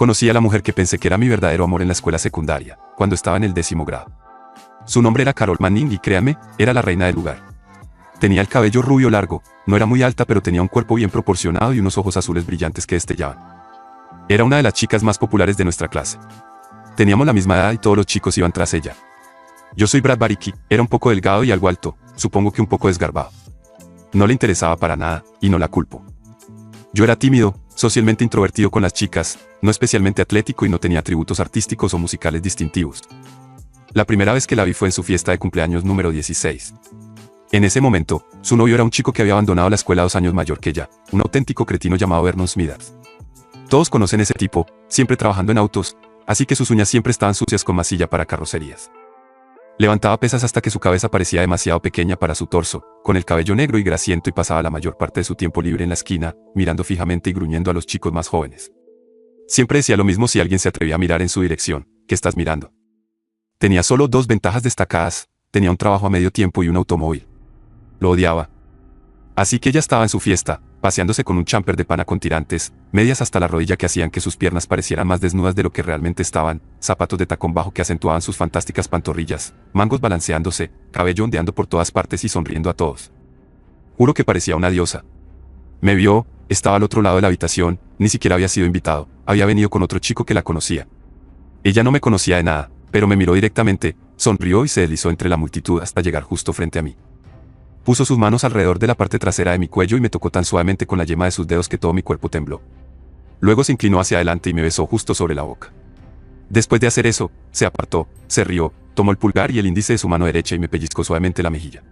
Conocí a la mujer que pensé que era mi verdadero amor en la escuela secundaria, cuando estaba en el 10º grado. Su nombre era Carol Manning y créame, era la reina del lugar. Tenía el cabello rubio largo, no era muy alta pero tenía un cuerpo bien proporcionado y unos ojos azules brillantes que destellaban. Era una de las chicas más populares de nuestra clase. Teníamos la misma edad y todos los chicos iban tras ella. Yo soy Brad Baricki, era un poco delgado y algo alto, supongo que un poco desgarbado. No le interesaba para nada, y no la culpo. Yo era tímido, socialmente introvertido con las chicas, no especialmente atlético y no tenía atributos artísticos o musicales distintivos. La primera vez que la vi fue en su fiesta de cumpleaños número 16. En ese momento, su novio era un chico que había abandonado la escuela 2 años mayor que ella, un auténtico cretino llamado Vernon Smithers. Todos conocen ese tipo, siempre trabajando en autos, así que sus uñas siempre estaban sucias con masilla para carrocerías. Levantaba pesas hasta que su cabeza parecía demasiado pequeña para su torso, con el cabello negro y grasiento y pasaba la mayor parte de su tiempo libre en la esquina, mirando fijamente y gruñendo a los chicos más jóvenes. Siempre decía lo mismo si alguien se atrevía a mirar en su dirección: ¿qué estás mirando? Tenía solo 2 ventajas destacadas: tenía un trabajo a medio tiempo y un automóvil. Lo odiaba. Así que ella estaba en su fiesta, paseándose con un champer de pana con tirantes, medias hasta la rodilla que hacían que sus piernas parecieran más desnudas de lo que realmente estaban, zapatos de tacón bajo que acentuaban sus fantásticas pantorrillas, mangos balanceándose, cabello ondeando por todas partes y sonriendo a todos. Juro que parecía una diosa. Me vio, estaba al otro lado de la habitación, ni siquiera había sido invitado, había venido con otro chico que la conocía. Ella no me conocía de nada, pero me miró directamente, sonrió y se deslizó entre la multitud hasta llegar justo frente a mí. Puso sus manos alrededor de la parte trasera de mi cuello y me tocó tan suavemente con la yema de sus dedos que todo mi cuerpo tembló. Luego se inclinó hacia adelante y me besó justo sobre la boca. Después de hacer eso, se apartó, se rió, tomó el pulgar y el índice de su mano derecha y me pellizcó suavemente la mejilla.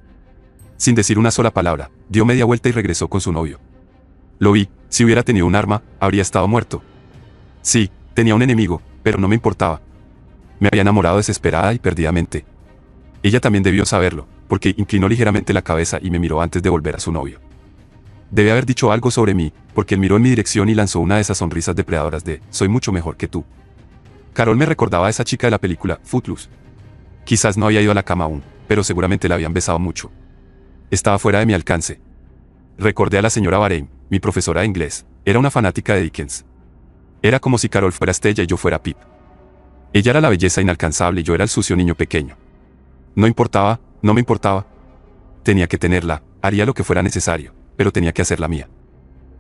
Sin decir una sola palabra, dio media vuelta y regresó con su novio. Lo vi, si hubiera tenido un arma, habría estado muerto. Sí, tenía un enemigo, pero no me importaba. Me había enamorado desesperada y perdidamente. Ella también debió saberlo, porque inclinó ligeramente la cabeza y me miró antes de volver a su novio. Debe haber dicho algo sobre mí, porque él miró en mi dirección y lanzó una de esas sonrisas depredadoras de «soy mucho mejor que tú». Carol me recordaba a esa chica de la película Footloose. Quizás no había ido a la cama aún, pero seguramente la habían besado mucho. Estaba fuera de mi alcance. Recordé a la señora Bahrein, mi profesora de inglés, era una fanática de Dickens. Era como si Carol fuera Stella y yo fuera Pip. Ella era la belleza inalcanzable y yo era el sucio niño pequeño. No importaba, no me importaba. Tenía que tenerla, haría lo que fuera necesario, pero tenía que hacerla mía.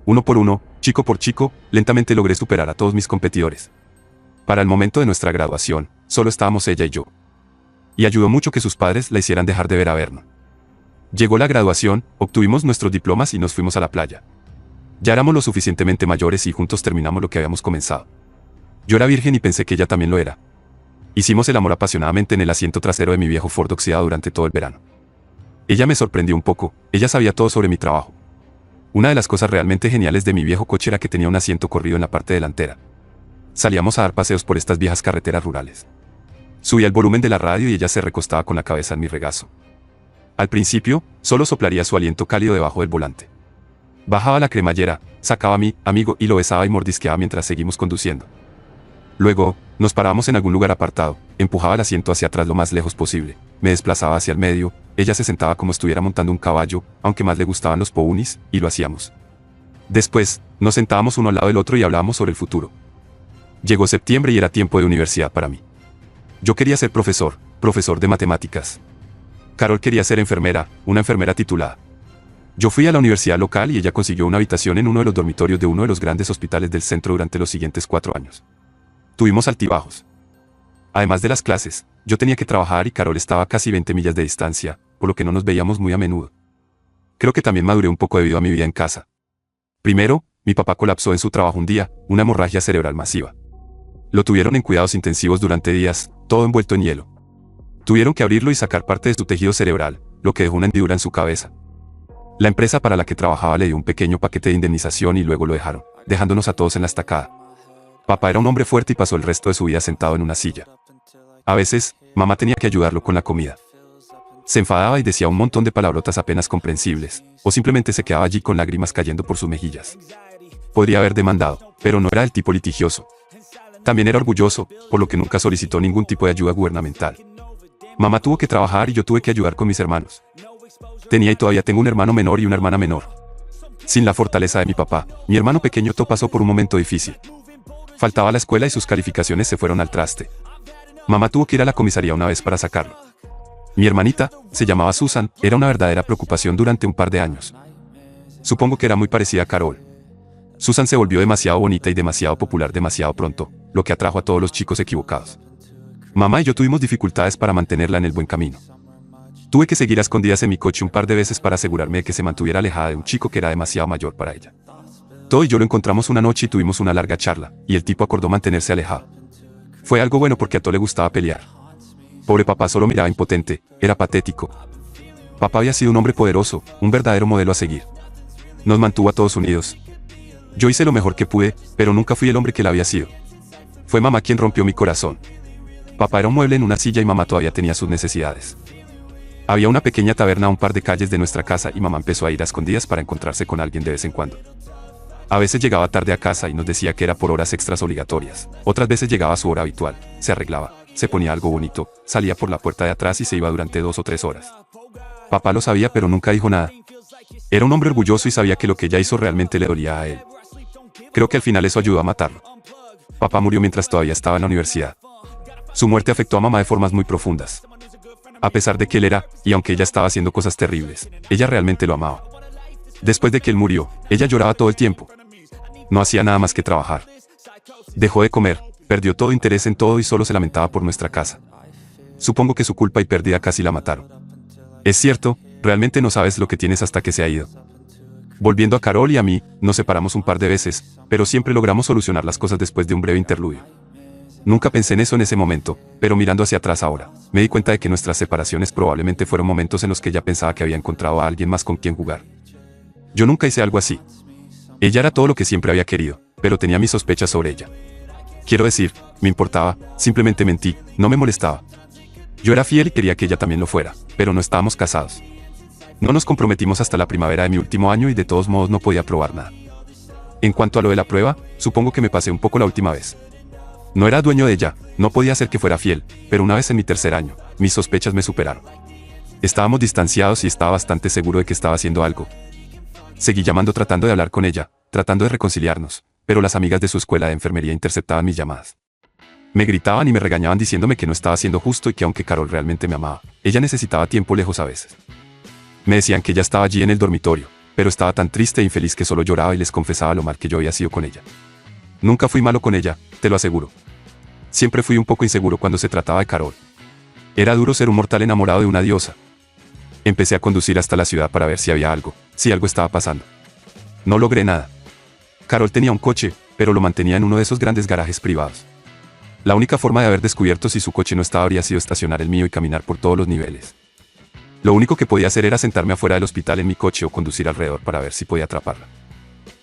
Uno por uno, chico por chico, lentamente logré superar a todos mis competidores. Para el momento de nuestra graduación, solo estábamos ella y yo. Y ayudó mucho que sus padres la hicieran dejar de ver a Vernon. Llegó la graduación, obtuvimos nuestros diplomas y nos fuimos a la playa. Ya éramos lo suficientemente mayores y juntos terminamos lo que habíamos comenzado. Yo era virgen y pensé que ella también lo era. Hicimos el amor apasionadamente en el asiento trasero de mi viejo Ford oxidado durante todo el verano. Ella me sorprendió un poco, ella sabía todo sobre mi trabajo. Una de las cosas realmente geniales de mi viejo coche era que tenía un asiento corrido en la parte delantera. Salíamos a dar paseos por estas viejas carreteras rurales. Subía el volumen de la radio y ella se recostaba con la cabeza en mi regazo. Al principio, solo soplaría su aliento cálido debajo del volante. Bajaba la cremallera, sacaba a mi amigo y lo besaba y mordisqueaba mientras seguimos conduciendo. Luego, nos parábamos en algún lugar apartado, empujaba el asiento hacia atrás lo más lejos posible, me desplazaba hacia el medio, ella se sentaba como estuviera montando un caballo, aunque más le gustaban los ponies, y lo hacíamos. Después, nos sentábamos uno al lado del otro y hablábamos sobre el futuro. Llegó septiembre y era tiempo de universidad para mí. Yo quería ser profesor de matemáticas. Carol quería ser enfermera, una enfermera titulada. Yo fui a la universidad local y ella consiguió una habitación en uno de los dormitorios de uno de los grandes hospitales del centro durante los siguientes 4 años. Tuvimos altibajos. Además de las clases, yo tenía que trabajar y Carol estaba a casi 20 millas de distancia, por lo que no nos veíamos muy a menudo. Creo que también maduré un poco debido a mi vida en casa. Primero, mi papá colapsó en su trabajo un día, una hemorragia cerebral masiva. Lo tuvieron en cuidados intensivos durante días, todo envuelto en hielo. Tuvieron que abrirlo y sacar parte de su tejido cerebral, lo que dejó una hendidura en su cabeza. La empresa para la que trabajaba le dio un pequeño paquete de indemnización y luego lo dejaron, dejándonos a todos en la estacada. Papá era un hombre fuerte y pasó el resto de su vida sentado en una silla. A veces, mamá tenía que ayudarlo con la comida. Se enfadaba y decía un montón de palabrotas apenas comprensibles, o simplemente se quedaba allí con lágrimas cayendo por sus mejillas. Podría haber demandado, pero no era el tipo litigioso. También era orgulloso, por lo que nunca solicitó ningún tipo de ayuda gubernamental. Mamá tuvo que trabajar y yo tuve que ayudar con mis hermanos. Tenía y todavía tengo un hermano menor y una hermana menor. Sin la fortaleza de mi papá, mi hermano pequeño pasó por un momento difícil. Faltaba a la escuela y sus calificaciones se fueron al traste. Mamá tuvo que ir a la comisaría una vez para sacarlo. Mi hermanita, se llamaba Susan, era una verdadera preocupación durante un par de años. Supongo que era muy parecida a Carol. Susan se volvió demasiado bonita y demasiado popular demasiado pronto, lo que atrajo a todos los chicos equivocados. Mamá y yo tuvimos dificultades para mantenerla en el buen camino. Tuve que seguir a escondidas en mi coche un par de veces para asegurarme de que se mantuviera alejada de un chico que era demasiado mayor para ella. Todd y yo lo encontramos una noche y tuvimos una larga charla, y el tipo acordó mantenerse alejado. Fue algo bueno porque a Todd le gustaba pelear. Pobre papá solo miraba impotente, era patético. Papá había sido un hombre poderoso, un verdadero modelo a seguir. Nos mantuvo a todos unidos. Yo hice lo mejor que pude, pero nunca fui el hombre que él había sido. Fue mamá quien rompió mi corazón. Papá era un mueble en una silla y mamá todavía tenía sus necesidades. Había una pequeña taberna a un par de calles de nuestra casa y mamá empezó a ir a escondidas para encontrarse con alguien de vez en cuando. A veces llegaba tarde a casa y nos decía que era por horas extras obligatorias. Otras veces llegaba a su hora habitual, se arreglaba, se ponía algo bonito, salía por la puerta de atrás y se iba durante 2 o 3 horas. Papá lo sabía pero nunca dijo nada. Era un hombre orgulloso y sabía que lo que ella hizo realmente le dolía a él. Creo que al final eso ayudó a matarlo. Papá murió mientras todavía estaba en la universidad. Su muerte afectó a mamá de formas muy profundas. A pesar de que él era, y aunque ella estaba haciendo cosas terribles, ella realmente lo amaba. Después de que él murió, ella lloraba todo el tiempo. No hacía nada más que trabajar. Dejó de comer, perdió todo interés en todo y solo se lamentaba por nuestra casa. Supongo que su culpa y pérdida casi la mataron. Es cierto, realmente no sabes lo que tienes hasta que se ha ido. Volviendo a Carol y a mí, nos separamos un par de veces, pero siempre logramos solucionar las cosas después de un breve interludio. Nunca pensé en eso en ese momento, pero mirando hacia atrás ahora, me di cuenta de que nuestras separaciones probablemente fueron momentos en los que ella pensaba que había encontrado a alguien más con quien jugar. Yo nunca hice algo así. Ella era todo lo que siempre había querido, pero tenía mis sospechas sobre ella. Quiero decir, me importaba, simplemente mentí, no me molestaba. Yo era fiel y quería que ella también lo fuera, pero no estábamos casados. No nos comprometimos hasta la primavera de mi último año y de todos modos no podía probar nada. En cuanto a lo de la prueba, supongo que me pasé un poco la última vez. No era dueño de ella, no podía hacer que fuera fiel, pero una vez en mi tercer año, mis sospechas me superaron. Estábamos distanciados y estaba bastante seguro de que estaba haciendo algo. Seguí llamando tratando de hablar con ella, tratando de reconciliarnos, pero las amigas de su escuela de enfermería interceptaban mis llamadas. Me gritaban y me regañaban diciéndome que no estaba siendo justo y que aunque Carol realmente me amaba, ella necesitaba tiempo lejos a veces. Me decían que ella estaba allí en el dormitorio, pero estaba tan triste e infeliz que solo lloraba y les confesaba lo mal que yo había sido con ella. Nunca fui malo con ella, te lo aseguro. Siempre fui un poco inseguro cuando se trataba de Carol. Era duro ser un mortal enamorado de una diosa. Empecé a conducir hasta la ciudad para ver si había algo, si algo estaba pasando. No logré nada. Carol tenía un coche, pero lo mantenía en uno de esos grandes garajes privados. La única forma de haber descubierto si su coche no estaba habría sido estacionar el mío y caminar por todos los niveles. Lo único que podía hacer era sentarme afuera del hospital en mi coche o conducir alrededor para ver si podía atraparla.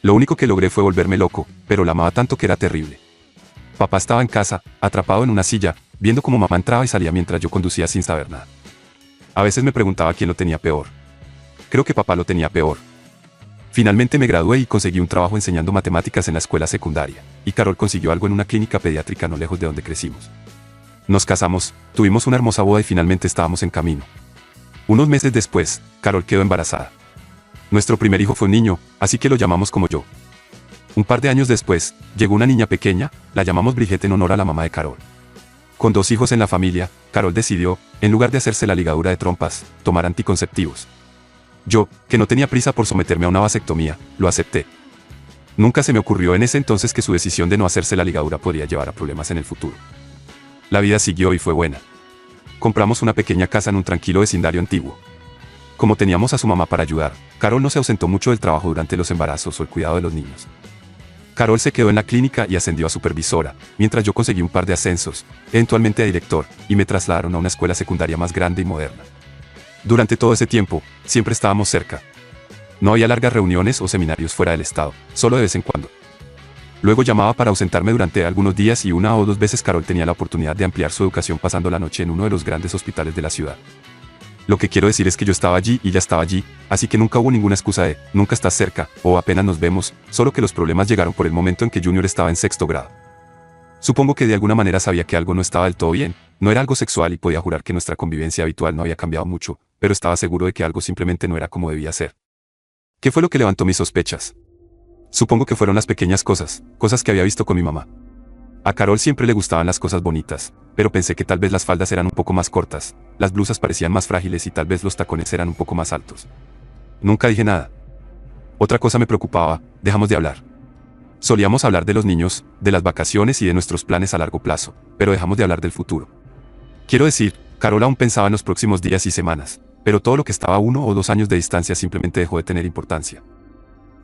Lo único que logré fue volverme loco, pero la amaba tanto que era terrible. Papá estaba en casa, atrapado en una silla, viendo cómo mamá entraba y salía mientras yo conducía sin saber nada. A veces me preguntaba quién lo tenía peor. Creo que papá lo tenía peor. Finalmente me gradué y conseguí un trabajo enseñando matemáticas en la escuela secundaria, y Carol consiguió algo en una clínica pediátrica no lejos de donde crecimos. Nos casamos, tuvimos una hermosa boda y finalmente estábamos en camino. Unos meses después, Carol quedó embarazada. Nuestro primer hijo fue un niño, así que lo llamamos como yo. Un par de años después, llegó una niña pequeña, la llamamos Brigitte en honor a la mamá de Carol. Con 2 hijos en la familia, Carol decidió, en lugar de hacerse la ligadura de trompas, tomar anticonceptivos. Yo, que no tenía prisa por someterme a una vasectomía, lo acepté. Nunca se me ocurrió en ese entonces que su decisión de no hacerse la ligadura podría llevar a problemas en el futuro. La vida siguió y fue buena. Compramos una pequeña casa en un tranquilo vecindario antiguo. Como teníamos a su mamá para ayudar, Carol no se ausentó mucho del trabajo durante los embarazos o el cuidado de los niños. Carol se quedó en la clínica y ascendió a supervisora, mientras yo conseguí un par de ascensos, eventualmente a director, y me trasladaron a una escuela secundaria más grande y moderna. Durante todo ese tiempo, siempre estábamos cerca. No había largas reuniones o seminarios fuera del estado, solo de vez en cuando. Luego llamaba para ausentarme durante algunos días y 1 o 2 veces Carol tenía la oportunidad de ampliar su educación pasando la noche en uno de los grandes hospitales de la ciudad. Lo que quiero decir es que yo estaba allí y ella estaba allí, así que nunca hubo ninguna excusa de, nunca estás cerca, o apenas nos vemos, solo que los problemas llegaron por el momento en que Junior estaba en 6º grado. Supongo que de alguna manera sabía que algo no estaba del todo bien, no era algo sexual y podía jurar que nuestra convivencia habitual no había cambiado mucho, pero estaba seguro de que algo simplemente no era como debía ser. ¿Qué fue lo que levantó mis sospechas? Supongo que fueron las pequeñas cosas, cosas que había visto con mi mamá. A Carol siempre le gustaban las cosas bonitas, pero pensé que tal vez las faldas eran un poco más cortas, las blusas parecían más frágiles y tal vez los tacones eran un poco más altos. Nunca dije nada. Otra cosa me preocupaba, dejamos de hablar. Solíamos hablar de los niños, de las vacaciones y de nuestros planes a largo plazo, pero dejamos de hablar del futuro. Quiero decir, Carol aún pensaba en los próximos días y semanas, pero todo lo que estaba a 1 o 2 años de distancia simplemente dejó de tener importancia.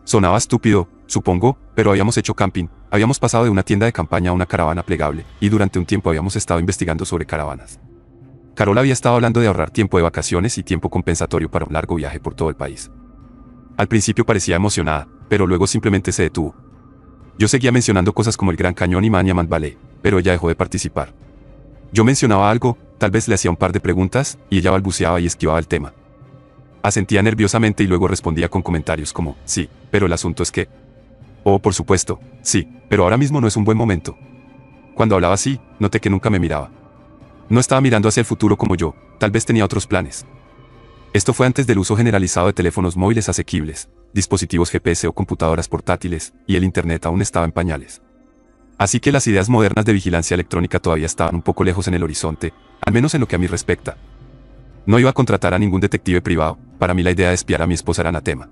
Sonaba estúpido, supongo, pero habíamos hecho camping, habíamos pasado de una tienda de campaña a una caravana plegable, y durante un tiempo habíamos estado investigando sobre caravanas. Carol había estado hablando de ahorrar tiempo de vacaciones y tiempo compensatorio para un largo viaje por todo el país. Al principio parecía emocionada, pero luego simplemente se detuvo. Yo seguía mencionando cosas como el Gran Cañón y Monument Valley, pero ella dejó de participar. Yo mencionaba algo, tal vez le hacía un par de preguntas, y ella balbuceaba y esquivaba el tema. Asentía nerviosamente y luego respondía con comentarios como, sí, pero el asunto es que... Oh, por supuesto, sí, pero ahora mismo no es un buen momento. Cuando hablaba así, noté que nunca me miraba. No estaba mirando hacia el futuro como yo, tal vez tenía otros planes. Esto fue antes del uso generalizado de teléfonos móviles asequibles, dispositivos GPS o computadoras portátiles, y el Internet aún estaba en pañales. Así que las ideas modernas de vigilancia electrónica todavía estaban un poco lejos en el horizonte, al menos en lo que a mí respecta. No iba a contratar a ningún detective privado, para mí la idea de espiar a mi esposa era anatema.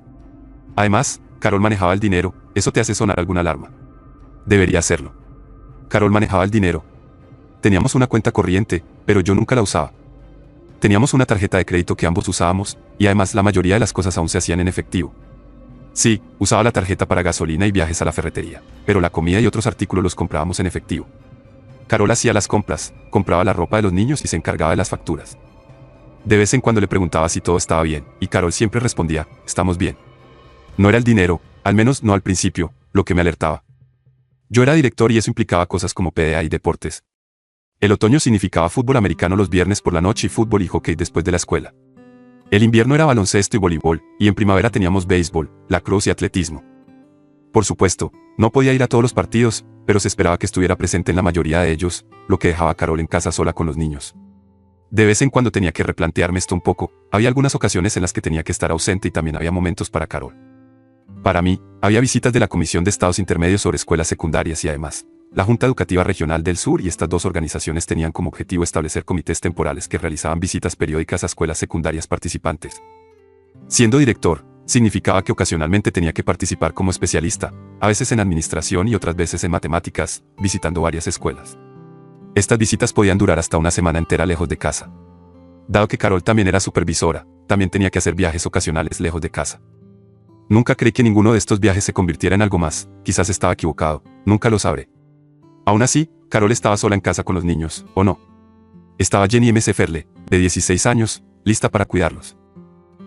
Además, Carol manejaba el dinero, eso te hace sonar alguna alarma. Debería hacerlo. Carol manejaba el dinero. Teníamos una cuenta corriente, pero yo nunca la usaba. Teníamos una tarjeta de crédito que ambos usábamos, y además la mayoría de las cosas aún se hacían en efectivo. Sí, usaba la tarjeta para gasolina y viajes a la ferretería, pero la comida y otros artículos los comprábamos en efectivo. Carol hacía las compras, compraba la ropa de los niños y se encargaba de las facturas. De vez en cuando le preguntaba si todo estaba bien, y Carol siempre respondía, estamos bien. No era el dinero, al menos no al principio, lo que me alertaba. Yo era director y eso implicaba cosas como PDA y deportes. El otoño significaba fútbol americano los viernes por la noche y fútbol y hockey después de la escuela. El invierno era baloncesto y voleibol, y en primavera teníamos béisbol, lacrosse y atletismo. Por supuesto, no podía ir a todos los partidos, pero se esperaba que estuviera presente en la mayoría de ellos, lo que dejaba a Carol en casa sola con los niños. De vez en cuando tenía que replantearme esto un poco, había algunas ocasiones en las que tenía que estar ausente y también había momentos para Carol. Para mí, había visitas de la Comisión de Estados Intermedios sobre escuelas secundarias y además, la Junta Educativa Regional del Sur y estas dos organizaciones tenían como objetivo establecer comités temporales que realizaban visitas periódicas a escuelas secundarias participantes. Siendo director, significaba que ocasionalmente tenía que participar como especialista, a veces en administración y otras veces en matemáticas, visitando varias escuelas. Estas visitas podían durar hasta una semana entera lejos de casa. Dado que Carol también era supervisora, también tenía que hacer viajes ocasionales lejos de casa. Nunca creí que ninguno de estos viajes se convirtiera en algo más, quizás estaba equivocado, nunca lo sabré. Aún así, Carol estaba sola en casa con los niños, ¿o no? Estaba Jenny M. Seferle, de 16 años, lista para cuidarlos.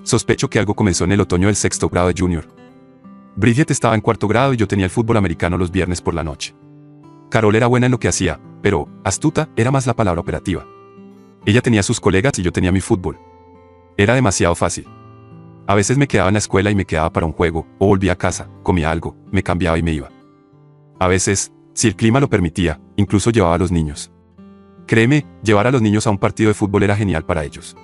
Sospecho que algo comenzó en el otoño del 6º grado de junior. Bridget estaba en 4º grado y yo tenía el fútbol americano los viernes por la noche. Carol era buena en lo que hacía, pero astuta era más la palabra operativa. Ella tenía sus colegas y yo tenía mi fútbol. Era demasiado fácil. A veces me quedaba en la escuela y me quedaba para un juego, o volvía a casa, comía algo, me cambiaba y me iba. A veces, si el clima lo permitía, incluso llevaba a los niños. Créeme, llevar a los niños a un partido de fútbol era genial para ellos.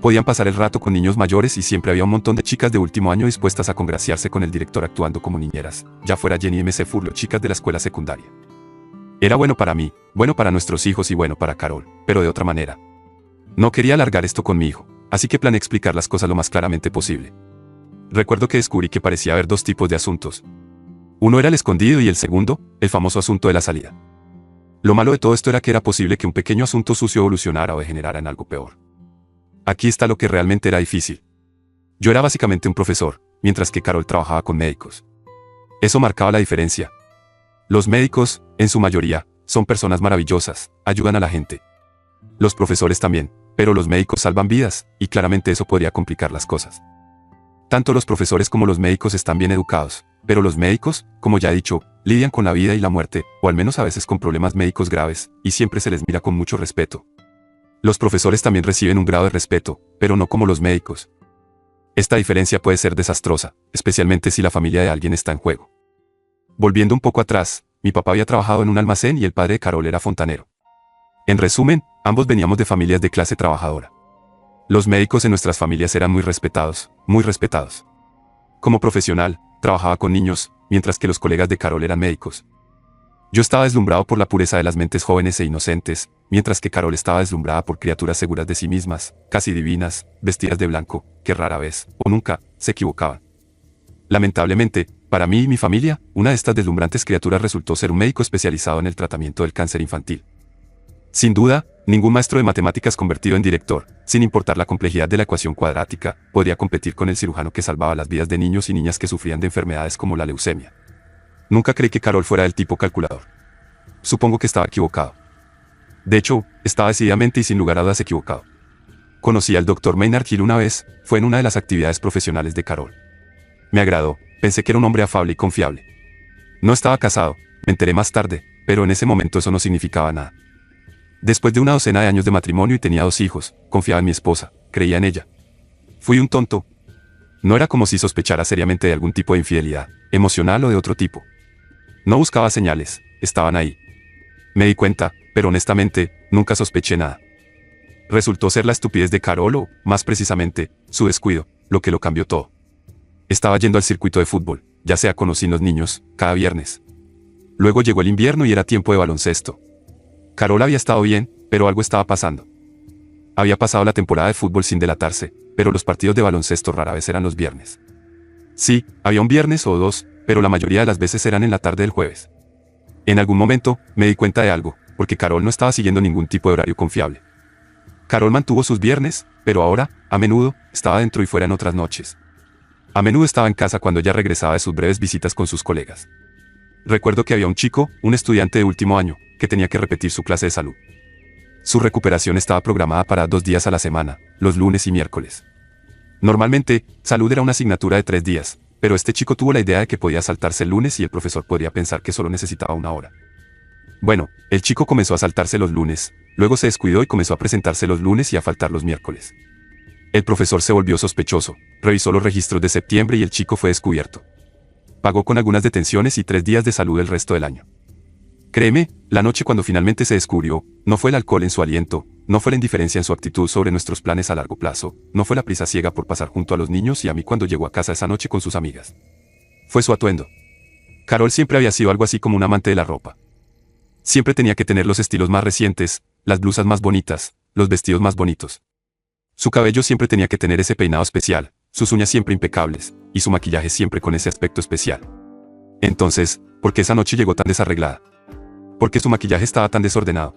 Podían pasar el rato con niños mayores y siempre había un montón de chicas de último año dispuestas a congraciarse con el director actuando como niñeras, ya fuera Jenny M.C. Furlo, chicas de la escuela secundaria. Era bueno para mí, bueno para nuestros hijos y bueno para Carol, pero de otra manera. No quería alargar esto con mi hijo, así que planeé explicar las cosas lo más claramente posible. Recuerdo que descubrí que parecía haber dos tipos de asuntos. Uno era el escondido y el segundo, el famoso asunto de la salida. Lo malo de todo esto era que era posible que un pequeño asunto sucio evolucionara o degenerara en algo peor. Aquí está lo que realmente era difícil. Yo era básicamente un profesor, mientras que Carol trabajaba con médicos. Eso marcaba la diferencia. Los médicos, en su mayoría, son personas maravillosas, ayudan a la gente. Los profesores también, pero los médicos salvan vidas, y claramente eso podría complicar las cosas. Tanto los profesores como los médicos están bien educados, pero los médicos, como ya he dicho, lidian con la vida y la muerte, o al menos a veces con problemas médicos graves, y siempre se les mira con mucho respeto. Los profesores también reciben un grado de respeto, pero no como los médicos. Esta diferencia puede ser desastrosa, especialmente si la familia de alguien está en juego. Volviendo un poco atrás, mi papá había trabajado en un almacén y el padre de Carol era fontanero. En resumen, ambos veníamos de familias de clase trabajadora. Los médicos en nuestras familias eran muy respetados, muy respetados. Como profesional, trabajaba con niños, mientras que los colegas de Carol eran médicos. Yo estaba deslumbrado por la pureza de las mentes jóvenes e inocentes, mientras que Carol estaba deslumbrada por criaturas seguras de sí mismas, casi divinas, vestidas de blanco, que rara vez, o nunca, se equivocaban. Lamentablemente, para mí y mi familia, una de estas deslumbrantes criaturas resultó ser un médico especializado en el tratamiento del cáncer infantil. Sin duda, ningún maestro de matemáticas convertido en director, sin importar la complejidad de la ecuación cuadrática, podría competir con el cirujano que salvaba las vidas de niños y niñas que sufrían de enfermedades como la leucemia. Nunca creí que Carol fuera del tipo calculador. Supongo que estaba equivocado. De hecho, estaba decididamente y sin lugar a dudas equivocado. Conocí al Dr. Maynard Hill una vez, fue en una de las actividades profesionales de Carol. Me agradó, pensé que era un hombre afable y confiable. No estaba casado, me enteré más tarde, pero en ese momento eso no significaba nada. Después de una docena de años de matrimonio y tenía 2 hijos, confiaba en mi esposa, creía en ella. Fui un tonto. No era como si sospechara seriamente de algún tipo de infidelidad, emocional o de otro tipo. No buscaba señales, estaban ahí. Me di cuenta, pero honestamente, nunca sospeché nada. Resultó ser la estupidez de Carol o, más precisamente, su descuido, lo que lo cambió todo. Estaba yendo al circuito de fútbol, ya sea con o sin los niños, cada viernes. Luego llegó el invierno y era tiempo de baloncesto. Carol había estado bien, pero algo estaba pasando. Había pasado la temporada de fútbol sin delatarse, pero los partidos de baloncesto rara vez eran los viernes. Sí, había un viernes o 2, pero la mayoría de las veces eran en la tarde del jueves. En algún momento, me di cuenta de algo, porque Carol no estaba siguiendo ningún tipo de horario confiable. Carol mantuvo sus viernes, pero ahora, a menudo, estaba dentro y fuera en otras noches. A menudo estaba en casa cuando ella regresaba de sus breves visitas con sus colegas. Recuerdo que había un chico, un estudiante de último año, que tenía que repetir su clase de salud. Su recuperación estaba programada para 2 días a la semana, los lunes y miércoles. Normalmente, salud era una asignatura de 3 días, pero este chico tuvo la idea de que podía saltarse el lunes y el profesor podría pensar que solo necesitaba 1 hora. Bueno, el chico comenzó a saltarse los lunes, luego se descuidó y comenzó a presentarse los lunes y a faltar los miércoles. El profesor se volvió sospechoso, revisó los registros de septiembre y el chico fue descubierto. Pagó con algunas detenciones y 3 días de salud el resto del año. Créeme, la noche cuando finalmente se descubrió, no fue el alcohol en su aliento, no fue la indiferencia en su actitud sobre nuestros planes a largo plazo, no fue la prisa ciega por pasar junto a los niños y a mí cuando llegó a casa esa noche con sus amigas. Fue su atuendo. Carol siempre había sido algo así como un amante de la ropa. Siempre tenía que tener los estilos más recientes, las blusas más bonitas, los vestidos más bonitos. Su cabello siempre tenía que tener ese peinado especial, sus uñas siempre impecables, y su maquillaje siempre con ese aspecto especial. Entonces, ¿por qué esa noche llegó tan desarreglada? ¿Por qué su maquillaje estaba tan desordenado?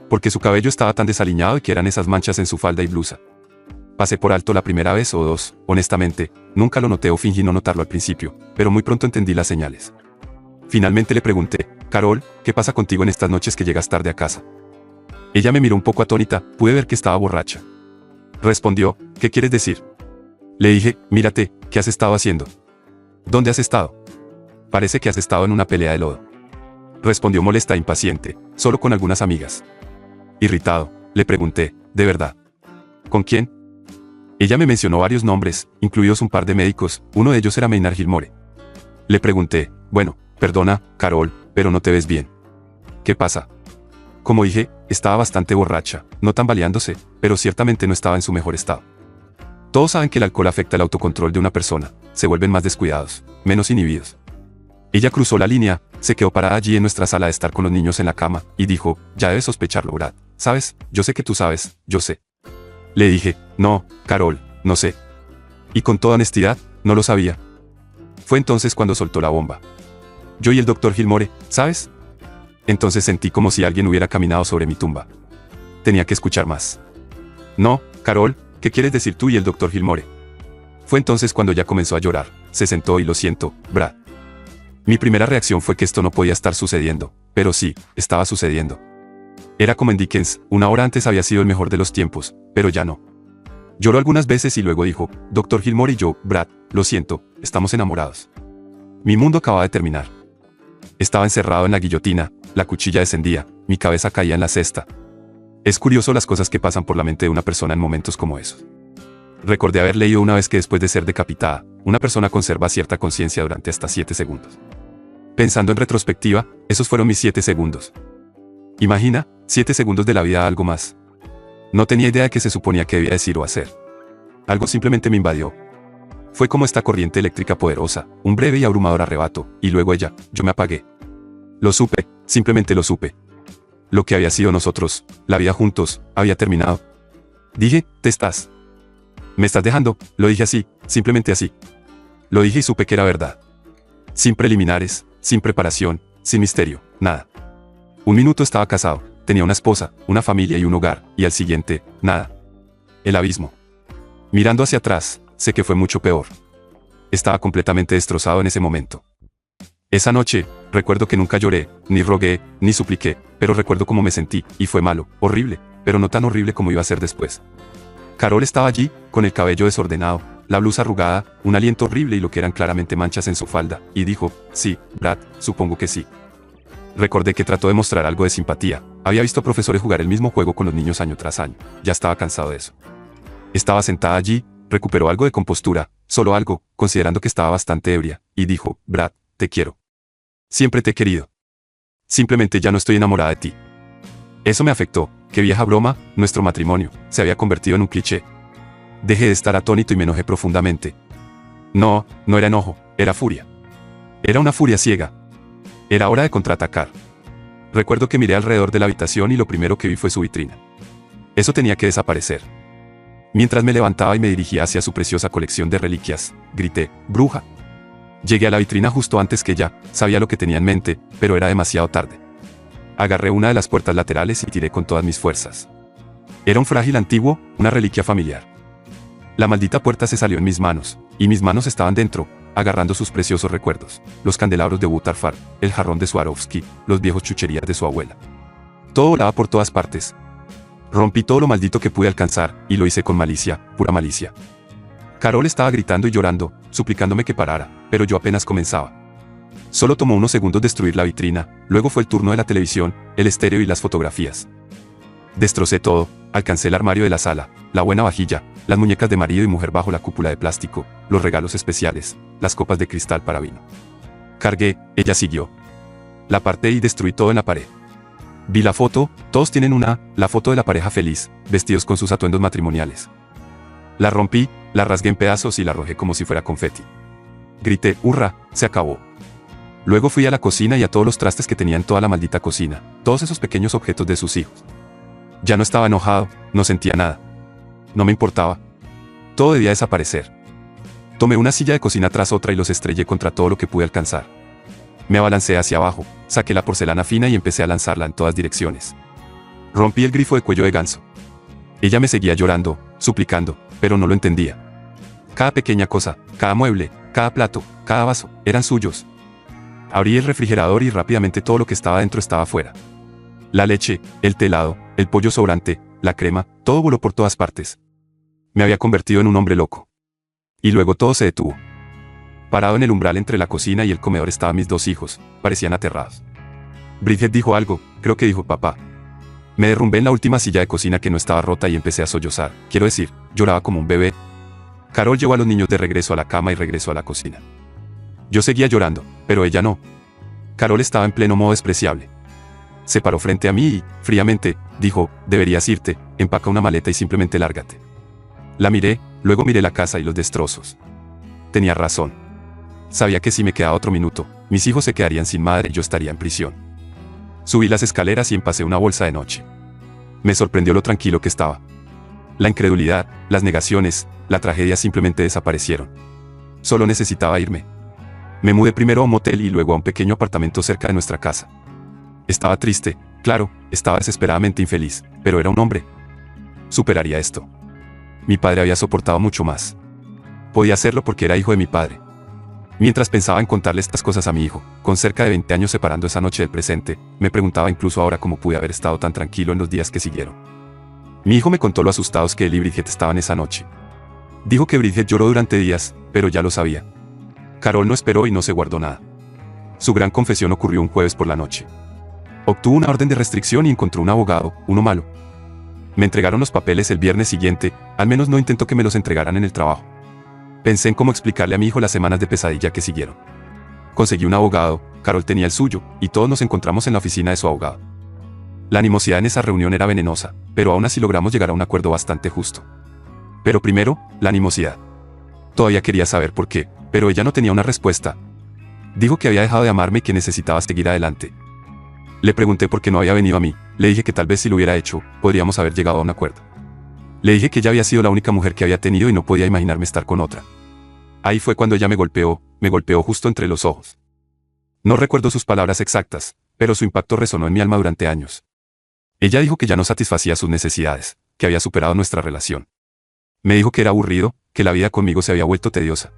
¿Por qué su cabello estaba tan desaliñado y que eran esas manchas en su falda y blusa? Pasé por alto la primera vez o 2, honestamente, nunca lo noté o fingí no notarlo al principio, pero muy pronto entendí las señales. Finalmente le pregunté, Carol, ¿qué pasa contigo en estas noches que llegas tarde a casa? Ella me miró un poco atónita, pude ver que estaba borracha. Respondió, ¿qué quieres decir? Le dije, mírate, ¿qué has estado haciendo? ¿Dónde has estado? Parece que has estado en una pelea de lodo. Respondió molesta e impaciente, solo con algunas amigas. Irritado, le pregunté, ¿de verdad? ¿Con quién? Ella me mencionó varios nombres, incluidos un par de médicos, uno de ellos era Maynard Gilmore. Le pregunté, bueno, perdona, Carol, pero no te ves bien. ¿Qué pasa? Como dije, estaba bastante borracha, no tambaleándose, pero ciertamente no estaba en su mejor estado. Todos saben que el alcohol afecta el autocontrol de una persona, se vuelven más descuidados, menos inhibidos. Ella cruzó la línea, se quedó parada allí en nuestra sala de estar con los niños en la cama, y dijo, ya debes sospecharlo, Brad. ¿Sabes? Yo sé que tú sabes, yo sé. Le dije, no, Carol, no sé. Y con toda honestidad, no lo sabía. Fue entonces cuando soltó la bomba. Yo y el Dr. Gilmore, ¿sabes? Entonces sentí como si alguien hubiera caminado sobre mi tumba. Tenía que escuchar más. No, Carol, ¿qué quieres decir tú y el Dr. Gilmore? Fue entonces cuando ya comenzó a llorar, se sentó y lo siento, Brad. Mi primera reacción fue que esto no podía estar sucediendo, pero sí, estaba sucediendo. Era como en Dickens, 1 hora antes había sido el mejor de los tiempos, pero ya no. Lloró algunas veces y luego dijo, Dr. Gilmore y yo, Brad, lo siento, estamos enamorados. Mi mundo acababa de terminar. Estaba encerrado en la guillotina, la cuchilla descendía, mi cabeza caía en la cesta. Es curioso las cosas que pasan por la mente de una persona en momentos como esos. Recordé haber leído una vez que después de ser decapitada, una persona conserva cierta conciencia durante hasta 7 segundos. Pensando en retrospectiva, esos fueron mis 7 segundos. Imagina, 7 segundos de la vida a algo más. No tenía idea de qué se suponía que debía decir o hacer. Algo simplemente me invadió. Fue como esta corriente eléctrica poderosa, un breve y abrumador arrebato, y luego ella, yo me apagué. Lo supe, simplemente lo supe. Lo que había sido nosotros, la vida juntos, había terminado. Dije, me estás dejando, lo dije así, simplemente así. Lo dije y supe que era verdad. Sin preliminares, sin preparación, sin misterio, nada. Un minuto estaba casado, tenía una esposa, una familia y un hogar, y al siguiente, nada. El abismo. Mirando hacia atrás, sé que fue mucho peor. Estaba completamente destrozado en ese momento. Esa noche, recuerdo que nunca lloré, ni rogué, ni supliqué, pero recuerdo cómo me sentí, y fue malo, horrible, pero no tan horrible como iba a ser después. Carol estaba allí, con el cabello desordenado, la blusa arrugada, un aliento horrible y lo que eran claramente manchas en su falda, y dijo, sí, Brad, supongo que sí. Recordé que trató de mostrar algo de simpatía, había visto profesores jugar el mismo juego con los niños año tras año, ya estaba cansado de eso. Estaba sentada allí, recuperó algo de compostura, solo algo, considerando que estaba bastante ebria, y dijo, Brad, te quiero. Siempre te he querido. Simplemente ya no estoy enamorada de ti. Eso me afectó, qué vieja broma, nuestro matrimonio, se había convertido en un cliché. Dejé de estar atónito y me enojé profundamente. No era enojo, era furia. Era una furia ciega. Era hora de contraatacar. Recuerdo que miré alrededor de la habitación y lo primero que vi fue su vitrina. Eso tenía que desaparecer. Mientras me levantaba y me dirigía hacia su preciosa colección de reliquias, grité, ¡bruja! Llegué a la vitrina justo antes que ella, sabía lo que tenía en mente, pero era demasiado tarde. Agarré una de las puertas laterales y tiré con todas mis fuerzas. Era un frágil antiguo, una reliquia familiar. La maldita puerta se salió en mis manos, y mis manos estaban dentro, agarrando sus preciosos recuerdos, los candelabros de Butarfar, el jarrón de Swarovski, los viejos chucherías de su abuela. Todo volaba por todas partes. Rompí todo lo maldito que pude alcanzar, y lo hice con malicia, pura malicia. Carol estaba gritando y llorando, suplicándome que parara, pero yo apenas comenzaba. Solo tomó unos segundos destruir la vitrina, luego fue el turno de la televisión, el estéreo y las fotografías. Destrocé todo, alcancé el armario de la sala, la buena vajilla, las muñecas de marido y mujer bajo la cúpula de plástico, los regalos especiales, las copas de cristal para vino. Cargué, ella siguió. La aparté y destruí todo en la pared. Vi la foto, todos tienen la foto de la pareja feliz, vestidos con sus atuendos matrimoniales. La rompí, la rasgué en pedazos y la arrojé como si fuera confeti. Grité, ¡hurra! Se acabó. Luego fui a la cocina y a todos los trastes que tenía en toda la maldita cocina, todos esos pequeños objetos de sus hijos. Ya no estaba enojado, no sentía nada. No me importaba. Todo debía desaparecer. Tomé una silla de cocina tras otra y los estrellé contra todo lo que pude alcanzar. Me abalancé hacia abajo, saqué la porcelana fina y empecé a lanzarla en todas direcciones. Rompí el grifo de cuello de ganso. Ella me seguía llorando, suplicando, pero no lo entendía. Cada pequeña cosa, cada mueble, cada plato, cada vaso, eran suyos. Abrí el refrigerador y rápidamente todo lo que estaba dentro estaba afuera. La leche, el telado, el pollo sobrante, la crema, todo voló por todas partes. Me había convertido en un hombre loco. Y luego todo se detuvo. Parado en el umbral entre la cocina y el comedor estaban mis dos hijos, parecían aterrados. Bridget dijo algo, creo que dijo papá. Me derrumbé en la última silla de cocina que no estaba rota y empecé a sollozar, quiero decir, lloraba como un bebé. Carol llevó a los niños de regreso a la cama y regresó a la cocina. Yo seguía llorando, pero ella no. Carol estaba en pleno modo despreciable. Se paró frente a mí y, fríamente, dijo, deberías irte, empaca una maleta y simplemente lárgate. La miré, luego miré la casa y los destrozos. Tenía razón. Sabía que si me quedaba otro minuto, mis hijos se quedarían sin madre y yo estaría en prisión. Subí las escaleras y empacé una bolsa de noche. Me sorprendió lo tranquilo que estaba. La incredulidad, las negaciones, la tragedia simplemente desaparecieron. Solo necesitaba irme. Me mudé primero a un motel y luego a un pequeño apartamento cerca de nuestra casa. Estaba triste, claro, estaba desesperadamente infeliz, pero era un hombre. Superaría esto. Mi padre había soportado mucho más. Podía hacerlo porque era hijo de mi padre. Mientras pensaba en contarle estas cosas a mi hijo, con cerca de 20 años separando esa noche del presente, me preguntaba incluso ahora cómo pude haber estado tan tranquilo en los días que siguieron. Mi hijo me contó lo asustados que él y Bridget estaban esa noche. Dijo que Bridget lloró durante días, pero ya lo sabía. Carol no esperó y no se guardó nada. Su gran confesión ocurrió un jueves por la noche. Obtuvo una orden de restricción y encontró un abogado, uno malo. Me entregaron los papeles el viernes siguiente, al menos no intentó que me los entregaran en el trabajo. Pensé en cómo explicarle a mi hijo las semanas de pesadilla que siguieron. Conseguí un abogado, Carol tenía el suyo, y todos nos encontramos en la oficina de su abogado. La animosidad en esa reunión era venenosa, pero aún así logramos llegar a un acuerdo bastante justo. Pero primero, la animosidad. Todavía quería saber por qué, pero ella no tenía una respuesta. Dijo que había dejado de amarme y que necesitaba seguir adelante. Le pregunté por qué no había venido a mí, le dije que tal vez si lo hubiera hecho, podríamos haber llegado a un acuerdo. Le dije que ella había sido la única mujer que había tenido y no podía imaginarme estar con otra. Ahí fue cuando ella me golpeó justo entre los ojos. No recuerdo sus palabras exactas, pero su impacto resonó en mi alma durante años. Ella dijo que ya no satisfacía sus necesidades, que había superado nuestra relación. Me dijo que era aburrido, que la vida conmigo se había vuelto tediosa.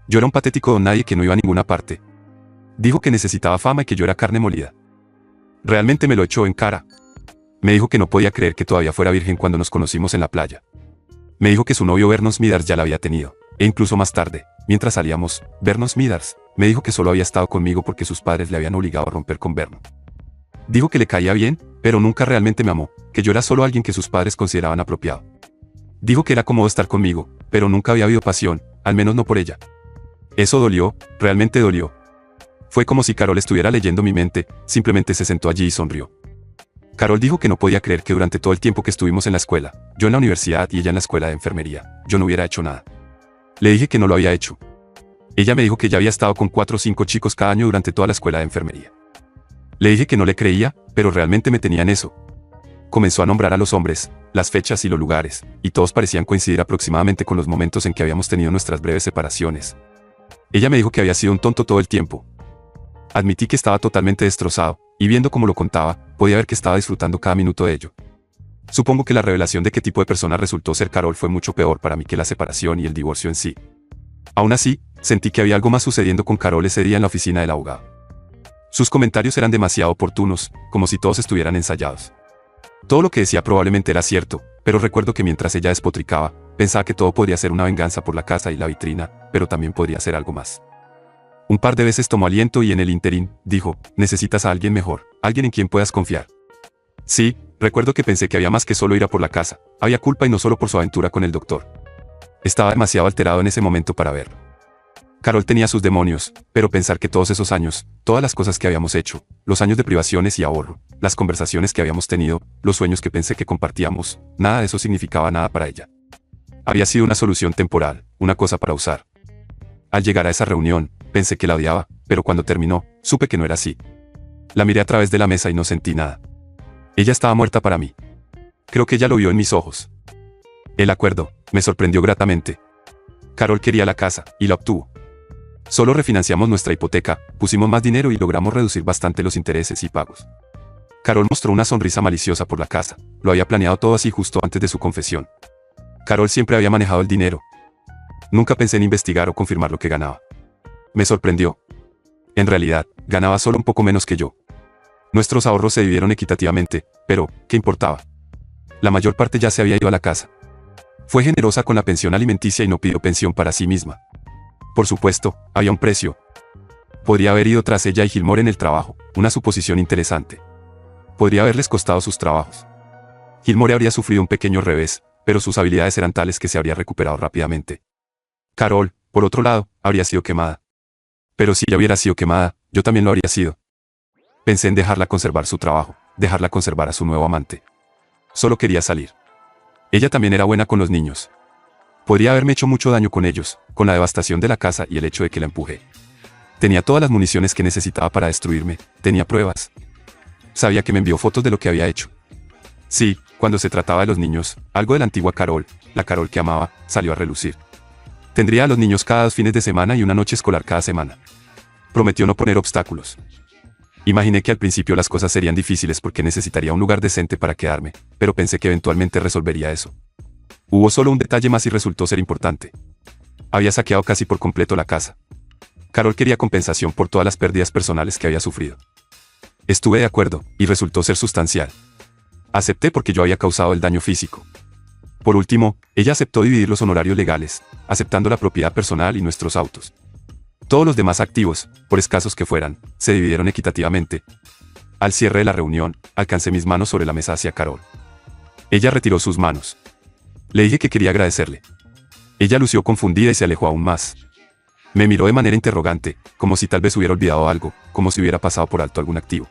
Yo era un patético don nadie que no iba a ninguna parte. Dijo que necesitaba fama y que yo era carne molida. Realmente me lo echó en cara. Me dijo que no podía creer que todavía fuera virgen cuando nos conocimos en la playa. Me dijo que su novio Vernon Smithers ya la había tenido, e incluso más tarde, mientras salíamos, Vernon Smithers me dijo que solo había estado conmigo porque sus padres le habían obligado a romper con Vernon. Dijo que le caía bien, pero nunca realmente me amó, que yo era solo alguien que sus padres consideraban apropiado. Dijo que era cómodo estar conmigo, pero nunca había habido pasión, al menos no por ella. Eso dolió, realmente dolió. Fue como si Carol estuviera leyendo mi mente, simplemente se sentó allí y sonrió. Carol dijo que no podía creer que durante todo el tiempo que estuvimos en la escuela, yo en la universidad y ella en la escuela de enfermería, yo no hubiera hecho nada. Le dije que no lo había hecho. Ella me dijo que ya había estado con 4 o 5 chicos cada año durante toda la escuela de enfermería. Le dije que no le creía, pero realmente me tenía en eso. Comenzó a nombrar a los hombres, las fechas y los lugares, y todos parecían coincidir aproximadamente con los momentos en que habíamos tenido nuestras breves separaciones. Ella me dijo que había sido un tonto todo el tiempo. Admití que estaba totalmente destrozado, y viendo cómo lo contaba, podía ver que estaba disfrutando cada minuto de ello. Supongo que la revelación de qué tipo de persona resultó ser Carol fue mucho peor para mí que la separación y el divorcio en sí. Aún así, sentí que había algo más sucediendo con Carol ese día en la oficina del abogado. Sus comentarios eran demasiado oportunos, como si todos estuvieran ensayados. Todo lo que decía probablemente era cierto, pero recuerdo que mientras ella despotricaba, pensaba que todo podría ser una venganza por la casa y la vitrina, pero también podría ser algo más. Un par de veces tomó aliento y en el ínterin, dijo, necesitas a alguien mejor, alguien en quien puedas confiar. Sí, recuerdo que pensé que había más que solo ir a por la casa, había culpa y no solo por su aventura con el doctor. Estaba demasiado alterado en ese momento para verlo. Carol tenía sus demonios, pero pensar que todos esos años, todas las cosas que habíamos hecho, los años de privaciones y ahorro, las conversaciones que habíamos tenido, los sueños que pensé que compartíamos, nada de eso significaba nada para ella. Había sido una solución temporal, una cosa para usar. Al llegar a esa reunión, pensé que la odiaba, pero cuando terminó, supe que no era así. La miré a través de la mesa y no sentí nada. Ella estaba muerta para mí. Creo que ella lo vio en mis ojos. El acuerdo me sorprendió gratamente. Carol quería la casa, y la obtuvo. Solo refinanciamos nuestra hipoteca, pusimos más dinero y logramos reducir bastante los intereses y pagos. Carol mostró una sonrisa maliciosa por la casa, lo había planeado todo así justo antes de su confesión. Carol siempre había manejado el dinero. Nunca pensé en investigar o confirmar lo que ganaba. Me sorprendió. En realidad, ganaba solo un poco menos que yo. Nuestros ahorros se dividieron equitativamente, pero, ¿qué importaba? La mayor parte ya se había ido a la casa. Fue generosa con la pensión alimenticia y no pidió pensión para sí misma. Por supuesto, había un precio. Podría haber ido tras ella y Gilmore en el trabajo, una suposición interesante. Podría haberles costado sus trabajos. Gilmore habría sufrido un pequeño revés, pero sus habilidades eran tales que se habría recuperado rápidamente. Carol, por otro lado, habría sido quemada. Pero si ella hubiera sido quemada, yo también lo habría sido. Pensé en dejarla conservar su trabajo, dejarla conservar a su nuevo amante. Solo quería salir. Ella también era buena con los niños. Podría haberme hecho mucho daño con ellos, con la devastación de la casa y el hecho de que la empujé. Tenía todas las municiones que necesitaba para destruirme, tenía pruebas. Sabía que me envió fotos de lo que había hecho. Sí, cuando se trataba de los niños, algo de la antigua Carol, la Carol que amaba, salió a relucir. Tendría a los niños cada 2 fines de semana y una noche escolar cada semana. Prometió no poner obstáculos. Imaginé que al principio las cosas serían difíciles porque necesitaría un lugar decente para quedarme, pero pensé que eventualmente resolvería eso. Hubo solo un detalle más y resultó ser importante. Había saqueado casi por completo la casa. Carol quería compensación por todas las pérdidas personales que había sufrido. Estuve de acuerdo, y resultó ser sustancial. Acepté porque yo había causado el daño físico. Por último, ella aceptó dividir los honorarios legales, aceptando la propiedad personal y nuestros autos. Todos los demás activos, por escasos que fueran, se dividieron equitativamente. Al cierre de la reunión, alcancé mis manos sobre la mesa hacia Carol. Ella retiró sus manos. Le dije que quería agradecerle. Ella lució confundida y se alejó aún más. Me miró de manera interrogante, como si tal vez hubiera olvidado algo, como si hubiera pasado por alto algún activo.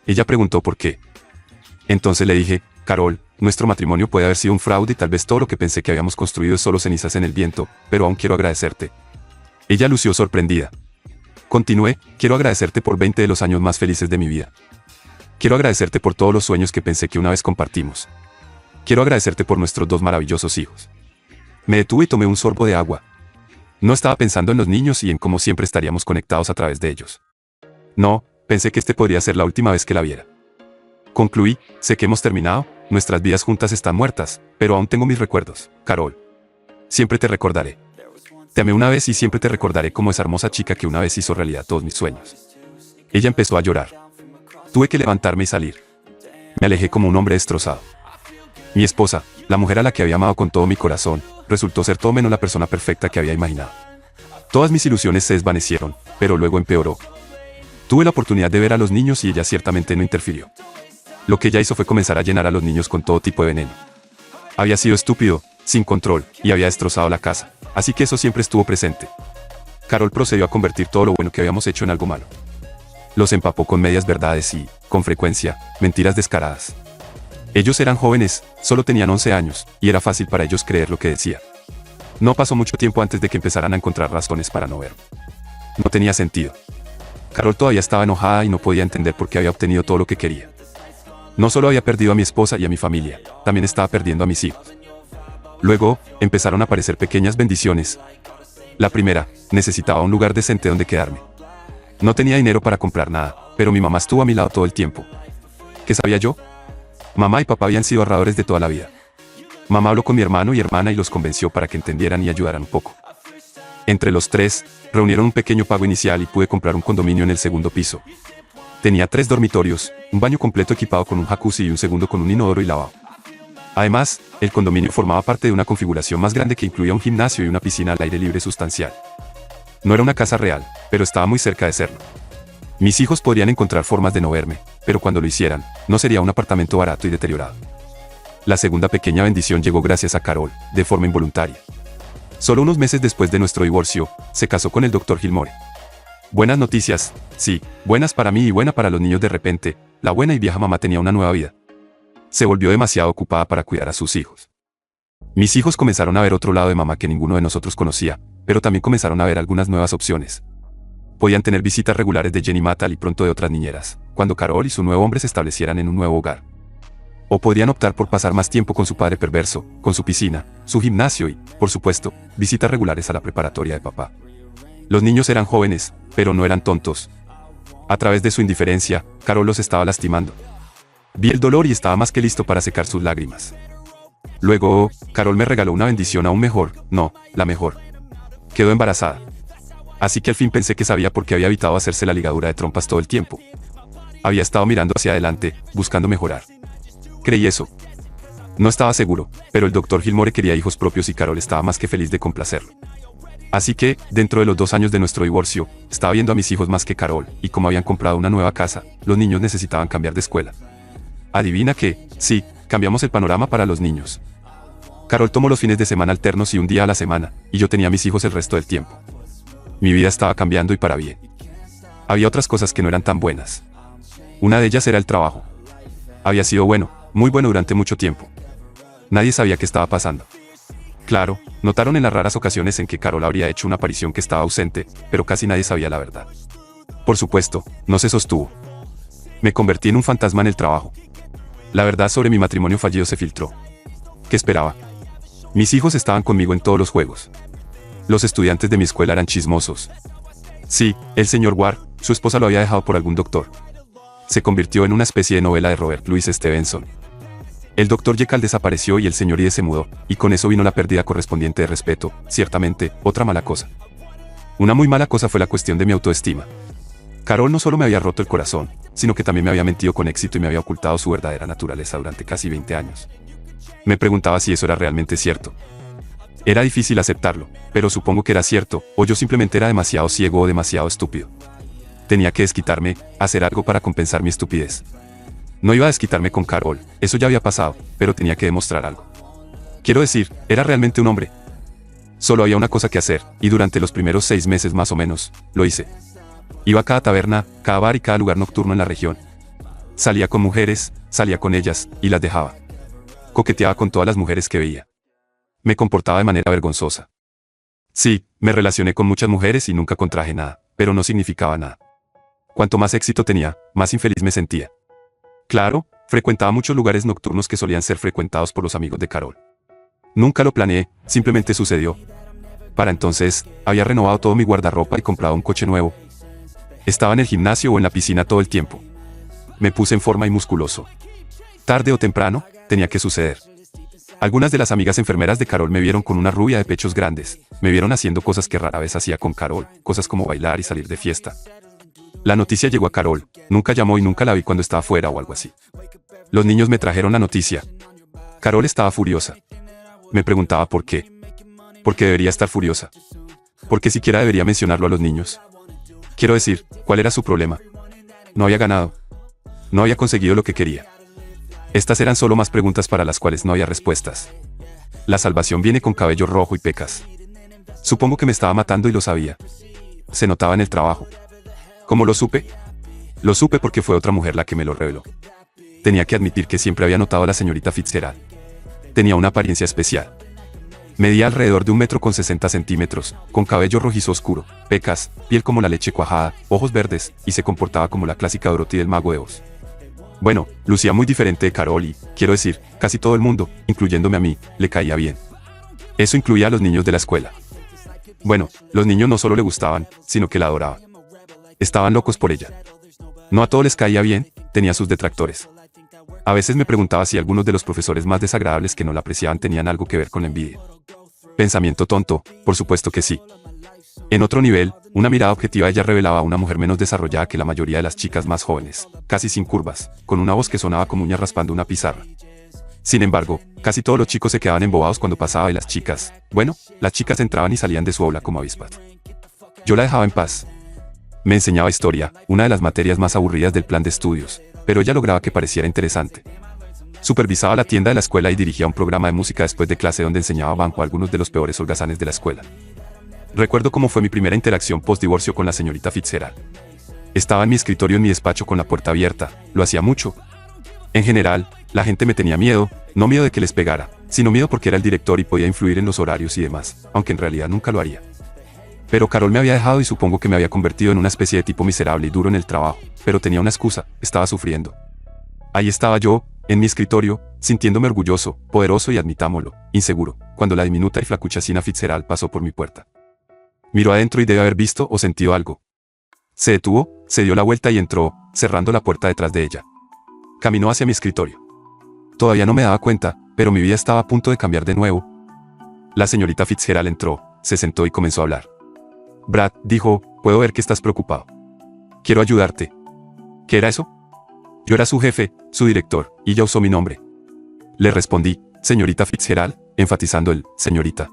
Ella preguntó por qué. Entonces le dije, Carol, nuestro matrimonio puede haber sido un fraude y tal vez todo lo que pensé que habíamos construido es solo cenizas en el viento, pero aún quiero agradecerte. Ella lució sorprendida. Continué, quiero agradecerte por 20 de los años más felices de mi vida. Quiero agradecerte por todos los sueños que pensé que una vez compartimos. Quiero agradecerte por nuestros dos maravillosos hijos. Me detuve y tomé un sorbo de agua. No estaba pensando en los niños y en cómo siempre estaríamos conectados a través de ellos. No, pensé que este podría ser la última vez que la viera. Concluí, sé que hemos terminado, nuestras vidas juntas están muertas, pero aún tengo mis recuerdos, Carol. Siempre te recordaré. Te amé una vez y siempre te recordaré como esa hermosa chica que una vez hizo realidad todos mis sueños. Ella empezó a llorar. Tuve que levantarme y salir. Me alejé como un hombre destrozado. Mi esposa, la mujer a la que había amado con todo mi corazón, resultó ser todo menos la persona perfecta que había imaginado. Todas mis ilusiones se desvanecieron, pero luego empeoró. Tuve la oportunidad de ver a los niños y ella ciertamente no interfirió. Lo que ella hizo fue comenzar a llenar a los niños con todo tipo de veneno. Había sido estúpido, sin control, y había destrozado la casa, así que eso siempre estuvo presente. Carol procedió a convertir todo lo bueno que habíamos hecho en algo malo. Los empapó con medias verdades y, con frecuencia, mentiras descaradas. Ellos eran jóvenes, solo tenían 11 años, y era fácil para ellos creer lo que decía. No pasó mucho tiempo antes de que empezaran a encontrar razones para no verlo. No tenía sentido. Carol todavía estaba enojada y no podía entender por qué había obtenido todo lo que quería. No solo había perdido a mi esposa y a mi familia, también estaba perdiendo a mis hijos. Luego, empezaron a aparecer pequeñas bendiciones. La primera, necesitaba un lugar decente donde quedarme. No tenía dinero para comprar nada, pero mi mamá estuvo a mi lado todo el tiempo. ¿Qué sabía yo? Mamá y papá habían sido ahorradores de toda la vida. Mamá habló con mi hermano y hermana y los convenció para que entendieran y ayudaran un poco. Entre los tres, reunieron un pequeño pago inicial y pude comprar un condominio en el segundo piso. Tenía 3 dormitorios, un baño completo equipado con un jacuzzi y un segundo con un inodoro y lavabo. Además, el condominio formaba parte de una configuración más grande que incluía un gimnasio y una piscina al aire libre sustancial. No era una casa real, pero estaba muy cerca de serlo. Mis hijos podrían encontrar formas de no verme, pero cuando lo hicieran, no sería un apartamento barato y deteriorado. La segunda pequeña bendición llegó gracias a Carol, de forma involuntaria. Solo unos meses después de nuestro divorcio, se casó con el Dr. Gilmore. Buenas noticias, sí, buenas para mí y buena para los niños. De repente, la buena y vieja mamá tenía una nueva vida. Se volvió demasiado ocupada para cuidar a sus hijos. Mis hijos comenzaron a ver otro lado de mamá que ninguno de nosotros conocía, pero también comenzaron a ver algunas nuevas opciones. Podían tener visitas regulares de Jenny Matal y pronto de otras niñeras, cuando Carol y su nuevo hombre se establecieran en un nuevo hogar. O podrían optar por pasar más tiempo con su padre perverso, con su piscina, su gimnasio y, por supuesto, visitas regulares a la preparatoria de papá. Los niños eran jóvenes, pero no eran tontos. A través de su indiferencia, Carol los estaba lastimando. Vi el dolor y estaba más que listo para secar sus lágrimas. Luego, Carol me regaló una bendición aún mejor, no, la mejor. Quedó embarazada. Así que al fin pensé que sabía por qué había evitado hacerse la ligadura de trompas todo el tiempo. Había estado mirando hacia adelante, buscando mejorar. Creí eso. No estaba seguro, pero el Dr. Gilmore quería hijos propios y Carol estaba más que feliz de complacerlo. Así que, dentro de los 2 años de nuestro divorcio, estaba viendo a mis hijos más que Carol, y como habían comprado una nueva casa, los niños necesitaban cambiar de escuela. Adivina qué, sí, cambiamos el panorama para los niños. Carol tomó los fines de semana alternos y un día a la semana, y yo tenía a mis hijos el resto del tiempo. Mi vida estaba cambiando y para bien. Había otras cosas que no eran tan buenas. Una de ellas era el trabajo. Había sido bueno, muy bueno durante mucho tiempo. Nadie sabía qué estaba pasando. Claro, notaron en las raras ocasiones en que Carol habría hecho una aparición que estaba ausente, pero casi nadie sabía la verdad. Por supuesto, no se sostuvo. Me convertí en un fantasma en el trabajo. La verdad sobre mi matrimonio fallido se filtró. ¿Qué esperaba? Mis hijos estaban conmigo en todos los juegos. Los estudiantes de mi escuela eran chismosos. Sí, el señor Ward, su esposa lo había dejado por algún doctor. Se convirtió en una especie de novela de Robert Louis Stevenson. El doctor Jekyll desapareció y el señor Hyde se mudó, y con eso vino la pérdida correspondiente de respeto, ciertamente, otra mala cosa. Una muy mala cosa fue la cuestión de mi autoestima. Carol no solo me había roto el corazón, sino que también me había mentido con éxito y me había ocultado su verdadera naturaleza durante casi 20 años. Me preguntaba si eso era realmente cierto. Era difícil aceptarlo, pero supongo que era cierto, o yo simplemente era demasiado ciego o demasiado estúpido. Tenía que desquitarme, hacer algo para compensar mi estupidez. No iba a desquitarme con Carol, eso ya había pasado, pero tenía que demostrar algo. Quiero decir, era realmente un hombre. Solo había una cosa que hacer, y durante los primeros 6 meses más o menos, lo hice. Iba a cada taberna, cada bar y cada lugar nocturno en la región. Salía con mujeres, salía con ellas, y las dejaba. Coqueteaba con todas las mujeres que veía. Me comportaba de manera vergonzosa. Sí, me relacioné con muchas mujeres y nunca contraje nada, pero no significaba nada. Cuanto más éxito tenía, más infeliz me sentía. Claro, frecuentaba muchos lugares nocturnos que solían ser frecuentados por los amigos de Carol. Nunca lo planeé, simplemente sucedió. Para entonces, había renovado todo mi guardarropa y comprado un coche nuevo. Estaba en el gimnasio o en la piscina todo el tiempo. Me puse en forma y musculoso. Tarde o temprano, tenía que suceder. Algunas de las amigas enfermeras de Carol me vieron con una rubia de pechos grandes, me vieron haciendo cosas que rara vez hacía con Carol, cosas como bailar y salir de fiesta. La noticia llegó a Carol, nunca llamó y nunca la vi cuando estaba fuera o algo así. Los niños me trajeron la noticia. Carol estaba furiosa. Me preguntaba por qué. ¿Por qué debería estar furiosa? ¿Por qué siquiera debería mencionarlo a los niños? Quiero decir, ¿cuál era su problema? No había ganado. No había conseguido lo que quería. Estas eran solo más preguntas para las cuales no había respuestas. La salvación viene con cabello rojo y pecas. Supongo que me estaba matando y lo sabía. Se notaba en el trabajo. ¿Cómo lo supe? Lo supe porque fue otra mujer la que me lo reveló. Tenía que admitir que siempre había notado a la señorita Fitzgerald. Tenía una apariencia especial. Medía alrededor de 1,60 m, con cabello rojizo oscuro, pecas, piel como la leche cuajada, ojos verdes, y se comportaba como la clásica Dorothy del Mago de Oz. Bueno, lucía muy diferente de Carol y, quiero decir, casi todo el mundo, incluyéndome a mí, le caía bien. Eso incluía a los niños de la escuela. Bueno, los niños no solo le gustaban, sino que la adoraban. Estaban locos por ella. No a todos les caía bien, tenía sus detractores. A veces me preguntaba si algunos de los profesores más desagradables que no la apreciaban tenían algo que ver con la envidia. Pensamiento tonto, por supuesto que sí. En otro nivel, una mirada objetiva de ella revelaba a una mujer menos desarrollada que la mayoría de las chicas más jóvenes, casi sin curvas, con una voz que sonaba como uñas raspando una pizarra. Sin embargo, casi todos los chicos se quedaban embobados cuando pasaba y las chicas, bueno, las chicas entraban y salían de su aula como avispas. Yo la dejaba en paz. Me enseñaba historia, una de las materias más aburridas del plan de estudios, pero ella lograba que pareciera interesante. Supervisaba la tienda de la escuela y dirigía un programa de música después de clase donde enseñaba banjo a algunos de los peores holgazanes de la escuela. Recuerdo cómo fue mi primera interacción post-divorcio con la señorita Fitzgerald. Estaba en mi escritorio en mi despacho con la puerta abierta, lo hacía mucho. En general, la gente me tenía miedo, no miedo de que les pegara, sino miedo porque era el director y podía influir en los horarios y demás, aunque en realidad nunca lo haría. Pero Carol me había dejado y supongo que me había convertido en una especie de tipo miserable y duro en el trabajo, pero tenía una excusa, estaba sufriendo. Ahí estaba yo, en mi escritorio, sintiéndome orgulloso, poderoso y admitámoslo, inseguro, cuando la diminuta y flacuchacina Fitzgerald pasó por mi puerta. Miró adentro y debe haber visto o sentido algo. Se detuvo, se dio la vuelta y entró, cerrando la puerta detrás de ella. Caminó hacia mi escritorio. Todavía no me daba cuenta, pero mi vida estaba a punto de cambiar de nuevo. La señorita Fitzgerald entró, se sentó y comenzó a hablar. Brad, dijo, puedo ver que estás preocupado. Quiero ayudarte. ¿Qué era eso? Yo era su jefe, su director, y ella usó mi nombre. Le respondí, señorita Fitzgerald, enfatizando el señorita.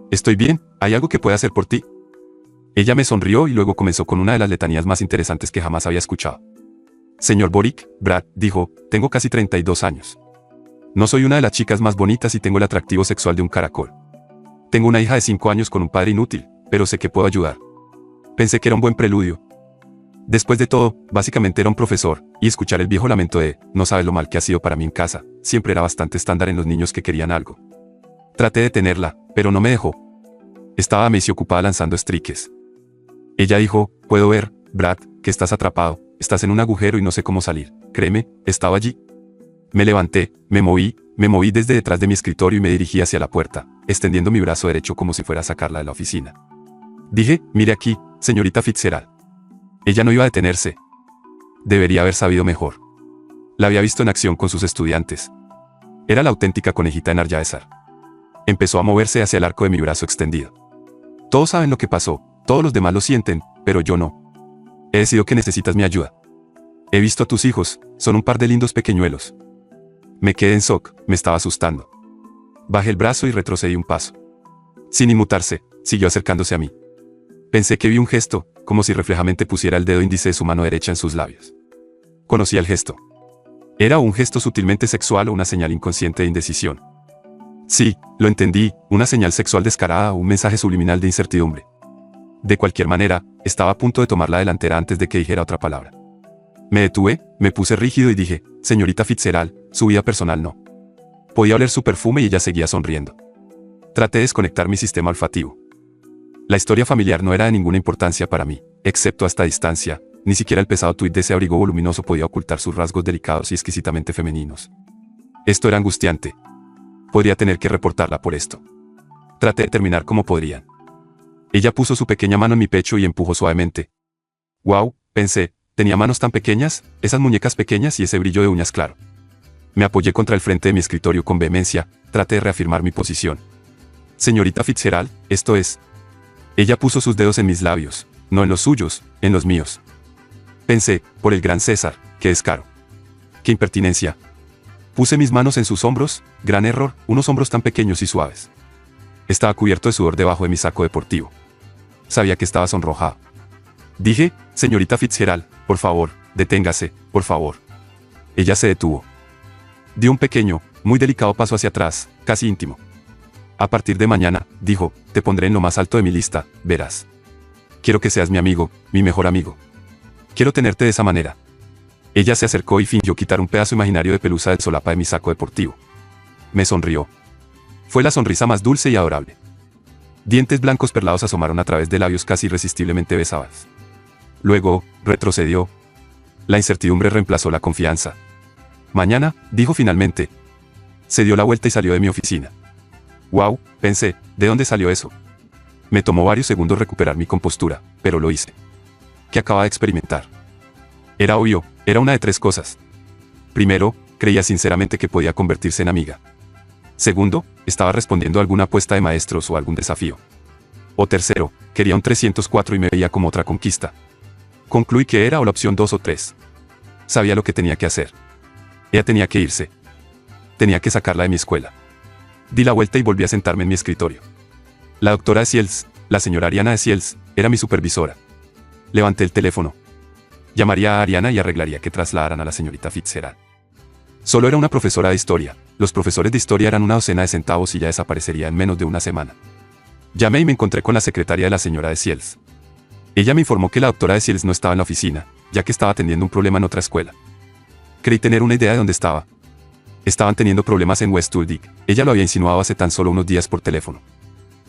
Estoy bien, ¿hay algo que pueda hacer por ti? Ella me sonrió y luego comenzó con una de las letanías más interesantes que jamás había escuchado. Señor Boric, Brad, dijo, tengo casi 32 años. No soy una de las chicas más bonitas y tengo el atractivo sexual de un caracol. Tengo una hija de 5 años con un padre inútil, pero sé que puedo ayudar. Pensé que era un buen preludio. Después de todo, básicamente era un profesor, y escuchar el viejo lamento de, no sabes lo mal que ha sido para mí en casa, siempre era bastante estándar en los niños que querían algo. Traté de tenerla, pero no me dejó. Estaba a Macy ocupada lanzando estriques. Ella dijo, puedo ver, Brad, que estás atrapado, estás en un agujero y no sé cómo salir. Créeme, estaba allí. Me levanté, me moví desde detrás de mi escritorio y me dirigí hacia la puerta, extendiendo mi brazo derecho como si fuera a sacarla de la oficina. Dije, mire aquí, señorita Fitzgerald. Ella no iba a detenerse. Debería haber sabido mejor. La había visto en acción con sus estudiantes. Era la auténtica conejita en Aryaesar. Empezó a moverse hacia el arco de mi brazo extendido. Todos saben lo que pasó, todos los demás lo sienten, pero yo no. He decidido que necesitas mi ayuda. He visto a tus hijos, son un par de lindos pequeñuelos. Me quedé en shock, me estaba asustando. Bajé el brazo y retrocedí un paso. Sin inmutarse, siguió acercándose a mí. Pensé que vi un gesto, como si reflejamente pusiera el dedo índice de su mano derecha en sus labios. Conocía el gesto. ¿Era un gesto sutilmente sexual o una señal inconsciente de indecisión? Sí, lo entendí, una señal sexual descarada o un mensaje subliminal de incertidumbre. De cualquier manera, estaba a punto de tomar la delantera antes de que dijera otra palabra. Me detuve, me puse rígido y dije, señorita Fitzgerald, su vida personal no. Podía oler su perfume y ella seguía sonriendo. Traté de desconectar mi sistema olfativo. La historia familiar no era de ninguna importancia para mí, excepto a esta distancia, ni siquiera el pesado tuit de ese abrigo voluminoso podía ocultar sus rasgos delicados y exquisitamente femeninos. Esto era angustiante. Podría tener que reportarla por esto. Traté de terminar como podrían. Ella puso su pequeña mano en mi pecho y empujó suavemente. «Wow», pensé, tenía manos tan pequeñas, esas muñecas pequeñas y ese brillo de uñas claro. Me apoyé contra el frente de mi escritorio con vehemencia, traté de reafirmar mi posición. «Señorita Fitzgerald, esto es». Ella puso sus dedos en mis labios, no en los suyos, en los míos. Pensé, por el gran César, qué descaro. Qué impertinencia. Puse mis manos en sus hombros, gran error, unos hombros tan pequeños y suaves. Estaba cubierto de sudor debajo de mi saco deportivo. Sabía que estaba sonrojado. Dije, «Señorita Fitzgerald, por favor, deténgase, por favor». Ella se detuvo. Dio un pequeño, muy delicado paso hacia atrás, casi íntimo. «A partir de mañana», dijo, «te pondré en lo más alto de mi lista, verás. Quiero que seas mi amigo, mi mejor amigo. Quiero tenerte de esa manera». Ella se acercó y fingió quitar un pedazo imaginario de pelusa del solapa de mi saco deportivo. Me sonrió. Fue la sonrisa más dulce y adorable. Dientes blancos perlados asomaron a través de labios casi irresistiblemente besados. Luego, retrocedió. La incertidumbre reemplazó la confianza. «Mañana», dijo finalmente. Se dio la vuelta y salió de mi oficina. «Wow», pensé, ¿de dónde salió eso? Me tomó varios segundos recuperar mi compostura, pero lo hice. ¿Qué acababa de experimentar? Era obvio, era una de tres cosas. Primero, creía sinceramente que podía convertirse en amiga. Segundo, estaba respondiendo a alguna apuesta de maestros o algún desafío. O tercero, quería un 304 y me veía como otra conquista. Concluí que era o la opción 2 o 3. Sabía lo que tenía que hacer. Ella tenía que irse. Tenía que sacarla de mi escuela. Di la vuelta y volví a sentarme en mi escritorio. La doctora Esiels, la señora Ariana Esiels, era mi supervisora. Levanté el teléfono. Llamaría a Ariana y arreglaría que trasladaran a la señorita Fitzgerald. Solo era una profesora de historia. Los profesores de historia eran una docena de centavos y ya desaparecería en menos de una semana. Llamé y me encontré con la secretaria de la señora Esiels. Ella me informó que la doctora Esiels no estaba en la oficina, ya que estaba atendiendo un problema en otra escuela. Creí tener una idea de dónde estaba. Estaban teniendo problemas en Westwood. Ella lo había insinuado hace tan solo unos días por teléfono.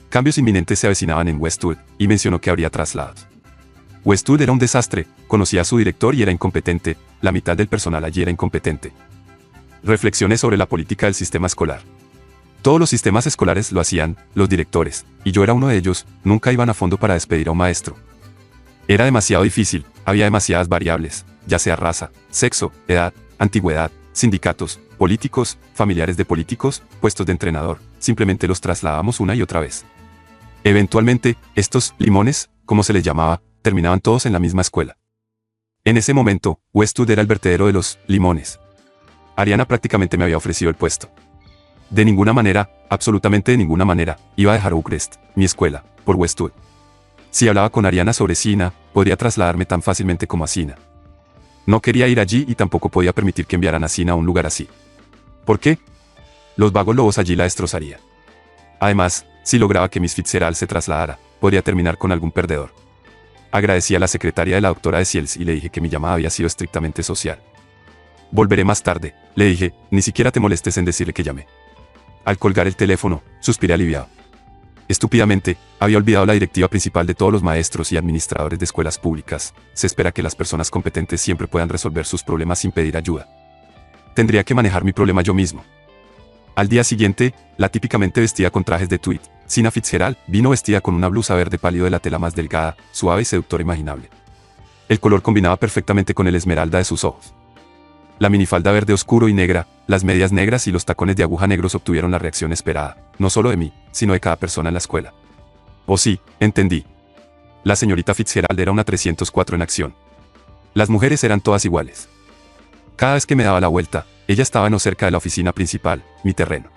Cambios inminentes se avecinaban en Westwood, y mencionó que habría traslados. Westwood era un desastre, conocía a su director y era incompetente, la mitad del personal allí era incompetente. Reflexioné sobre la política del sistema escolar. Todos los sistemas escolares lo hacían, los directores, y yo era uno de ellos, nunca iban a fondo para despedir a un maestro. Era demasiado difícil, había demasiadas variables, ya sea raza, sexo, edad, antigüedad, sindicatos, políticos, familiares de políticos, puestos de entrenador, simplemente los trasladábamos una y otra vez. Eventualmente, estos limones, como se les llamaba, terminaban todos en la misma escuela. En ese momento, Westwood era el vertedero de los limones. Ariana prácticamente me había ofrecido el puesto. De ninguna manera, absolutamente de ninguna manera, iba a dejar Oakrest, mi escuela, por Westwood. Si hablaba con Ariana sobre Sina, podría trasladarme tan fácilmente como a Sina. No quería ir allí y tampoco podía permitir que enviaran a Sina a un lugar así. ¿Por qué? Los vagos lobos allí la destrozarían. Además, si lograba que Miss Fitzgerald se trasladara, podría terminar con algún perdedor. Agradecí a la secretaria de la doctora Esiels y le dije que mi llamada había sido estrictamente social. «Volveré más tarde», le dije, «ni siquiera te molestes en decirle que llamé». Al colgar el teléfono, suspiré aliviado. Estúpidamente, había olvidado la directiva principal de todos los maestros y administradores de escuelas públicas. Se espera que las personas competentes siempre puedan resolver sus problemas sin pedir ayuda. Tendría que manejar mi problema yo mismo. Al día siguiente, la típicamente vestida con trajes de tweed, Sina Fitzgerald, vino vestida con una blusa verde pálido de la tela más delgada, suave y seductora imaginable. El color combinaba perfectamente con el esmeralda de sus ojos. La minifalda verde oscuro y negra, las medias negras y los tacones de aguja negros obtuvieron la reacción esperada, no solo de mí, sino de cada persona en la escuela. Oh sí, entendí. La señorita Fitzgerald era una 304 en acción. Las mujeres eran todas iguales. Cada vez que me daba la vuelta, ella estaba no cerca de la oficina principal, mi terreno.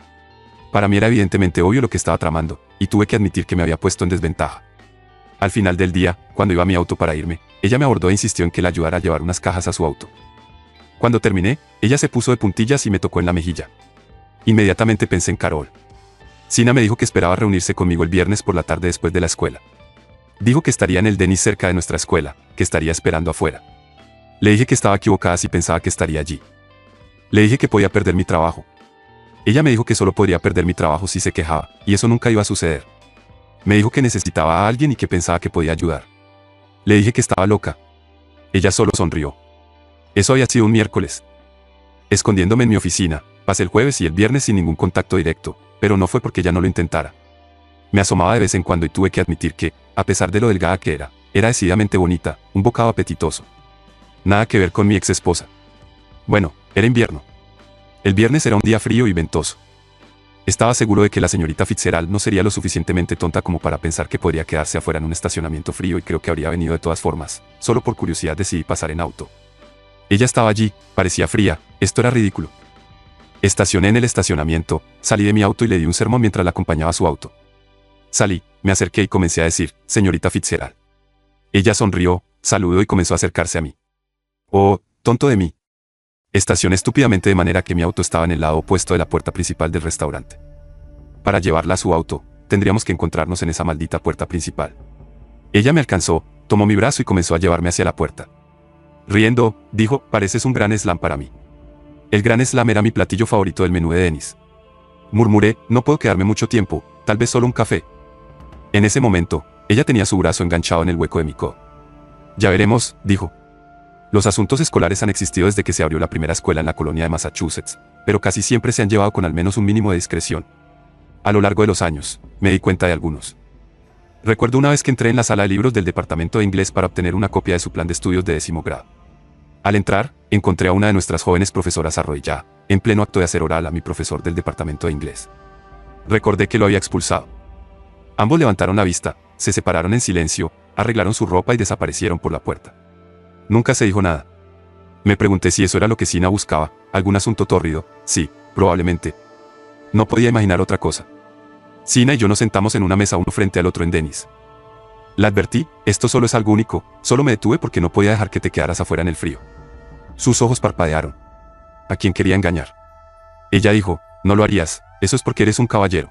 Para mí era evidentemente obvio lo que estaba tramando, y tuve que admitir que me había puesto en desventaja. Al final del día, cuando iba a mi auto para irme, ella me abordó e insistió en que la ayudara a llevar unas cajas a su auto. Cuando terminé, ella se puso de puntillas y me tocó en la mejilla. Inmediatamente pensé en Carol. Sina me dijo que esperaba reunirse conmigo el viernes por la tarde después de la escuela. Dijo que estaría en el Denny's cerca de nuestra escuela, que estaría esperando afuera. Le dije que estaba equivocada si pensaba que estaría allí. Le dije que podía perder mi trabajo. Ella me dijo que solo podría perder mi trabajo si se quejaba, y eso nunca iba a suceder. Me dijo que necesitaba a alguien y que pensaba que podía ayudar. Le dije que estaba loca. Ella solo sonrió. Eso había sido un miércoles. Escondiéndome en mi oficina, pasé el jueves y el viernes sin ningún contacto directo, pero no fue porque ella no lo intentara. Me asomaba de vez en cuando y tuve que admitir que, a pesar de lo delgada que era decididamente bonita, un bocado apetitoso. Nada que ver con mi ex esposa. Bueno, era invierno. El viernes era un día frío y ventoso. Estaba seguro de que la señorita Fitzgerald no sería lo suficientemente tonta como para pensar que podría quedarse afuera en un estacionamiento frío y creo que habría venido de todas formas. Solo por curiosidad decidí pasar en auto. Ella estaba allí, parecía fría, esto era ridículo. Estacioné en el estacionamiento, salí de mi auto y le di un sermón mientras la acompañaba a su auto. Salí, me acerqué y comencé a decir, señorita Fitzgerald. Ella sonrió, saludó y comenzó a acercarse a mí. Oh, tonto de mí. Estacioné estúpidamente de manera que mi auto estaba en el lado opuesto de la puerta principal del restaurante. Para llevarla a su auto, tendríamos que encontrarnos en esa maldita puerta principal. Ella me alcanzó, tomó mi brazo y comenzó a llevarme hacia la puerta. Riendo, dijo, pareces un gran slam para mí. El gran slam era mi platillo favorito del menú de Dennis. Murmuré, no puedo quedarme mucho tiempo, tal vez solo un café. En ese momento, ella tenía su brazo enganchado en el hueco de mi codo. Ya veremos, dijo. Los asuntos escolares han existido desde que se abrió la primera escuela en la colonia de Massachusetts, pero casi siempre se han llevado con al menos un mínimo de discreción. A lo largo de los años, me di cuenta de algunos. Recuerdo una vez que entré en la sala de libros del departamento de inglés para obtener una copia de su plan de estudios de 10º grado. Al entrar, encontré a una de nuestras jóvenes profesoras arrodillada, en pleno acto de hacer oral a mi profesor del departamento de inglés. Recordé que lo había expulsado. Ambos levantaron la vista, se separaron en silencio, arreglaron su ropa y desaparecieron por la puerta. Nunca se dijo nada. Me pregunté si eso era lo que Sina buscaba, algún asunto tórrido. Sí, probablemente. No podía imaginar otra cosa. Sina y yo nos sentamos en una mesa uno frente al otro en Dennis. La advertí, esto solo es algo único, solo me detuve porque no podía dejar que te quedaras afuera en el frío. Sus ojos parpadearon. ¿A quién quería engañar? Ella dijo, no lo harías, eso es porque eres un caballero.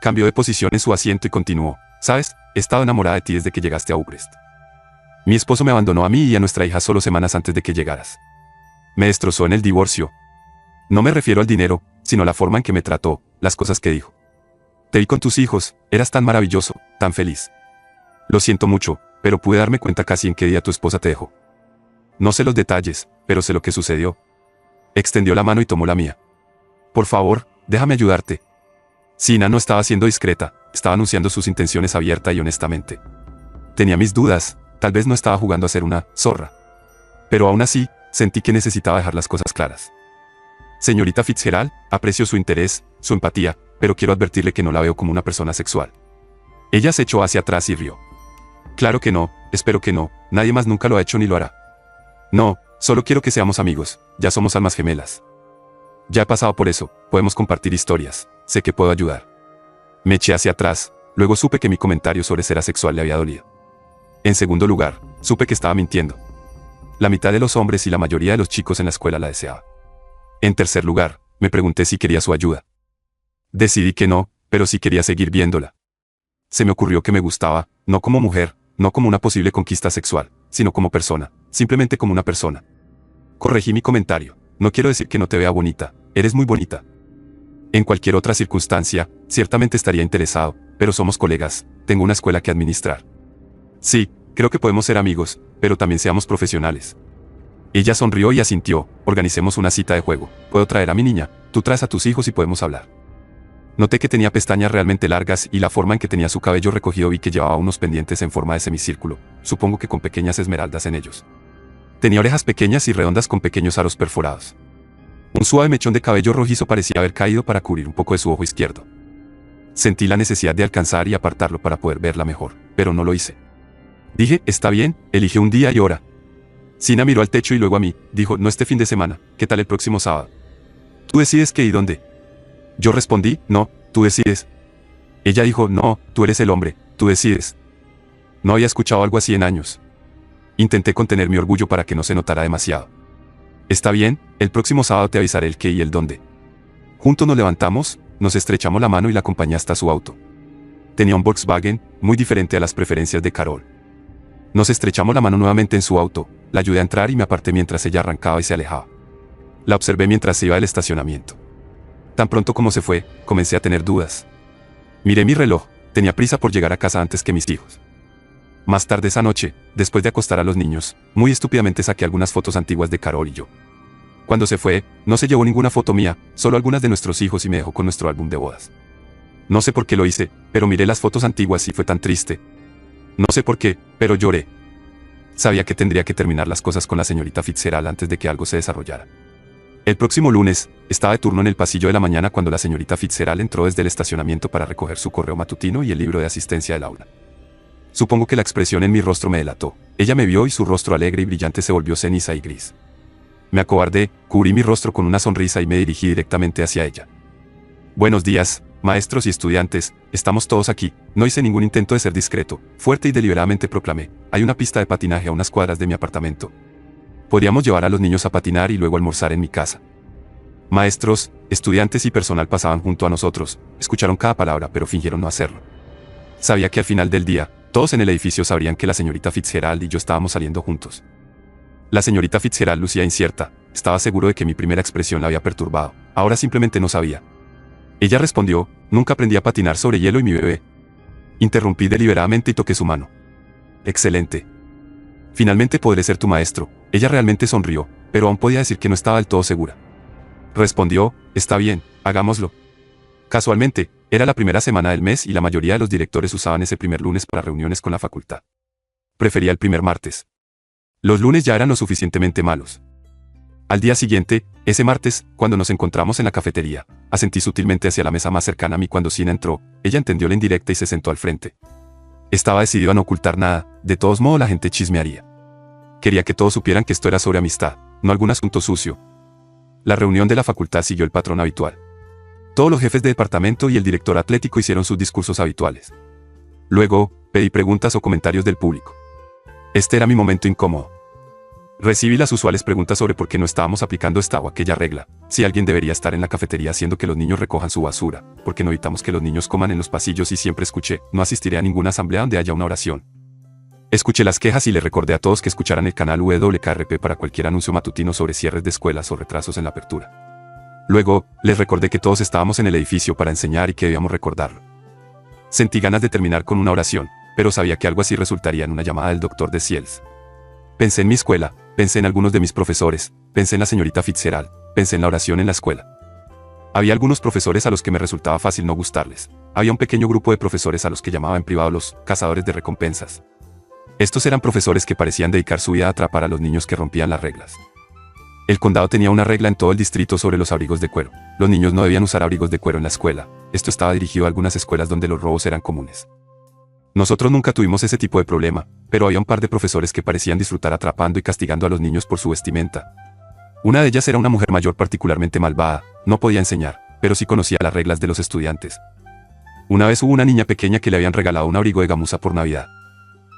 Cambió de posición en su asiento y continuó, ¿sabes? He estado enamorada de ti desde que llegaste a Ugrest. Mi esposo me abandonó a mí y a nuestra hija solo semanas antes de que llegaras. Me destrozó en el divorcio. No me refiero al dinero, sino a la forma en que me trató, las cosas que dijo. Te vi con tus hijos, eras tan maravilloso, tan feliz. Lo siento mucho, pero pude darme cuenta casi en qué día tu esposa te dejó. No sé los detalles, pero sé lo que sucedió. Extendió la mano y tomó la mía. Por favor, déjame ayudarte. Sina no estaba siendo discreta, estaba anunciando sus intenciones abierta y honestamente. Tenía mis dudas, tal vez no estaba jugando a ser una zorra. Pero aún así, sentí que necesitaba dejar las cosas claras. Señorita Fitzgerald, aprecio su interés, su empatía, pero quiero advertirle que no la veo como una persona sexual. Ella se echó hacia atrás y rió. Claro que no, espero que no, nadie más nunca lo ha hecho ni lo hará. No, solo quiero que seamos amigos, ya somos almas gemelas. Ya he pasado por eso, podemos compartir historias, sé que puedo ayudar. Me eché hacia atrás, luego supe que mi comentario sobre ser asexual le había dolido. En segundo lugar, supe que estaba mintiendo. La mitad de los hombres y la mayoría de los chicos en la escuela la deseaba. En tercer lugar, me pregunté si quería su ayuda. Decidí que no, pero sí quería seguir viéndola. Se me ocurrió que me gustaba, no como mujer, no como una posible conquista sexual, sino como persona, simplemente como una persona. Corregí mi comentario, no quiero decir que no te vea bonita, eres muy bonita. En cualquier otra circunstancia, ciertamente estaría interesado, pero somos colegas, tengo una escuela que administrar. Sí, creo que podemos ser amigos, pero también seamos profesionales. Ella sonrió y asintió, organicemos una cita de juego, puedo traer a mi niña, tú traes a tus hijos y podemos hablar. Noté que tenía pestañas realmente largas y la forma en que tenía su cabello recogido vi que llevaba unos pendientes en forma de semicírculo, supongo que con pequeñas esmeraldas en ellos. Tenía orejas pequeñas y redondas con pequeños aros perforados. Un suave mechón de cabello rojizo parecía haber caído para cubrir un poco de su ojo izquierdo. Sentí la necesidad de alcanzar y apartarlo para poder verla mejor, pero no lo hice. Dije, está bien, elige un día y hora. Sina miró al techo y luego a mí, dijo, no este fin de semana, ¿qué tal el próximo sábado? Tú decides qué y dónde. Yo respondí, no, tú decides. Ella dijo, no, tú eres el hombre, tú decides. No había escuchado algo así en años. Intenté contener mi orgullo para que no se notara demasiado. Está bien, el próximo sábado te avisaré el qué y el dónde. Juntos nos levantamos, nos estrechamos la mano y la acompañé hasta su auto. Tenía un Volkswagen, muy diferente a las preferencias de Carol. Nos estrechamos la mano nuevamente en su auto, la ayudé a entrar y me aparté mientras ella arrancaba y se alejaba. La observé mientras se iba del estacionamiento. Tan pronto como se fue, comencé a tener dudas. Miré mi reloj, tenía prisa por llegar a casa antes que mis hijos. Más tarde esa noche, después de acostar a los niños, muy estúpidamente saqué algunas fotos antiguas de Carol y yo. Cuando se fue, no se llevó ninguna foto mía, solo algunas de nuestros hijos y me dejó con nuestro álbum de bodas. No sé por qué lo hice, pero miré las fotos antiguas y fue tan triste. No sé por qué, pero lloré. Sabía que tendría que terminar las cosas con la señorita Fitzgerald antes de que algo se desarrollara. El próximo lunes, estaba de turno en el pasillo de la mañana cuando la señorita Fitzgerald entró desde el estacionamiento para recoger su correo matutino y el libro de asistencia del aula. Supongo que la expresión en mi rostro me delató. Ella me vio y su rostro alegre y brillante se volvió ceniza y gris. Me acobardé, cubrí mi rostro con una sonrisa y me dirigí directamente hacia ella. Buenos días, maestros y estudiantes, estamos todos aquí. No hice ningún intento de ser discreto, fuerte y deliberadamente proclamé. Hay una pista de patinaje a unas cuadras de mi apartamento. Podríamos llevar a los niños a patinar y luego almorzar en mi casa. Maestros, estudiantes y personal pasaban junto a nosotros, escucharon cada palabra pero fingieron no hacerlo. Sabía que al final del día, todos en el edificio sabrían que la señorita Fitzgerald y yo estábamos saliendo juntos. La señorita Fitzgerald lucía incierta, estaba seguro de que mi primera expresión la había perturbado, ahora simplemente no sabía. Ella respondió, nunca aprendí a patinar sobre hielo y mi bebé. Interrumpí deliberadamente y toqué su mano. Excelente. Finalmente podré ser tu maestro. Ella realmente sonrió, pero aún podía decir que no estaba del todo segura. Respondió, está bien, hagámoslo. Casualmente, era la primera semana del mes y la mayoría de los directores usaban ese primer lunes para reuniones con la facultad. Prefería el primer martes. Los lunes ya eran lo suficientemente malos. Al día siguiente, ese martes, cuando nos encontramos en la cafetería, asentí sutilmente hacia la mesa más cercana a mí cuando Sina entró. Ella entendió la indirecta y se sentó al frente. Estaba decidido a no ocultar nada, de todos modos la gente chismearía. Quería que todos supieran que esto era sobre amistad, no algún asunto sucio. La reunión de la facultad siguió el patrón habitual. Todos los jefes de departamento y el director atlético hicieron sus discursos habituales. Luego, pedí preguntas o comentarios del público. Este era mi momento incómodo. Recibí las usuales preguntas sobre por qué no estábamos aplicando esta o aquella regla, si alguien debería estar en la cafetería haciendo que los niños recojan su basura, por qué no evitamos que los niños coman en los pasillos y siempre escuché, no asistiré a ninguna asamblea donde haya una oración. Escuché las quejas y le recordé a todos que escucharan el canal WKRP para cualquier anuncio matutino sobre cierres de escuelas o retrasos en la apertura. Luego, les recordé que todos estábamos en el edificio para enseñar y que debíamos recordarlo. Sentí ganas de terminar con una oración, pero sabía que algo así resultaría en una llamada del doctor de Siels. Pensé en mi escuela, pensé en algunos de mis profesores, pensé en la señorita Fitzgerald, pensé en la oración en la escuela. Había algunos profesores a los que me resultaba fácil no gustarles. Había un pequeño grupo de profesores a los que llamaba en privado los cazadores de recompensas. Estos eran profesores que parecían dedicar su vida a atrapar a los niños que rompían las reglas. El condado tenía una regla en todo el distrito sobre los abrigos de cuero. Los niños no debían usar abrigos de cuero en la escuela. Esto estaba dirigido a algunas escuelas donde los robos eran comunes. Nosotros nunca tuvimos ese tipo de problema, pero había un par de profesores que parecían disfrutar atrapando y castigando a los niños por su vestimenta. Una de ellas era una mujer mayor particularmente malvada, no podía enseñar, pero sí conocía las reglas de los estudiantes. Una vez hubo una niña pequeña que le habían regalado un abrigo de gamuza por Navidad.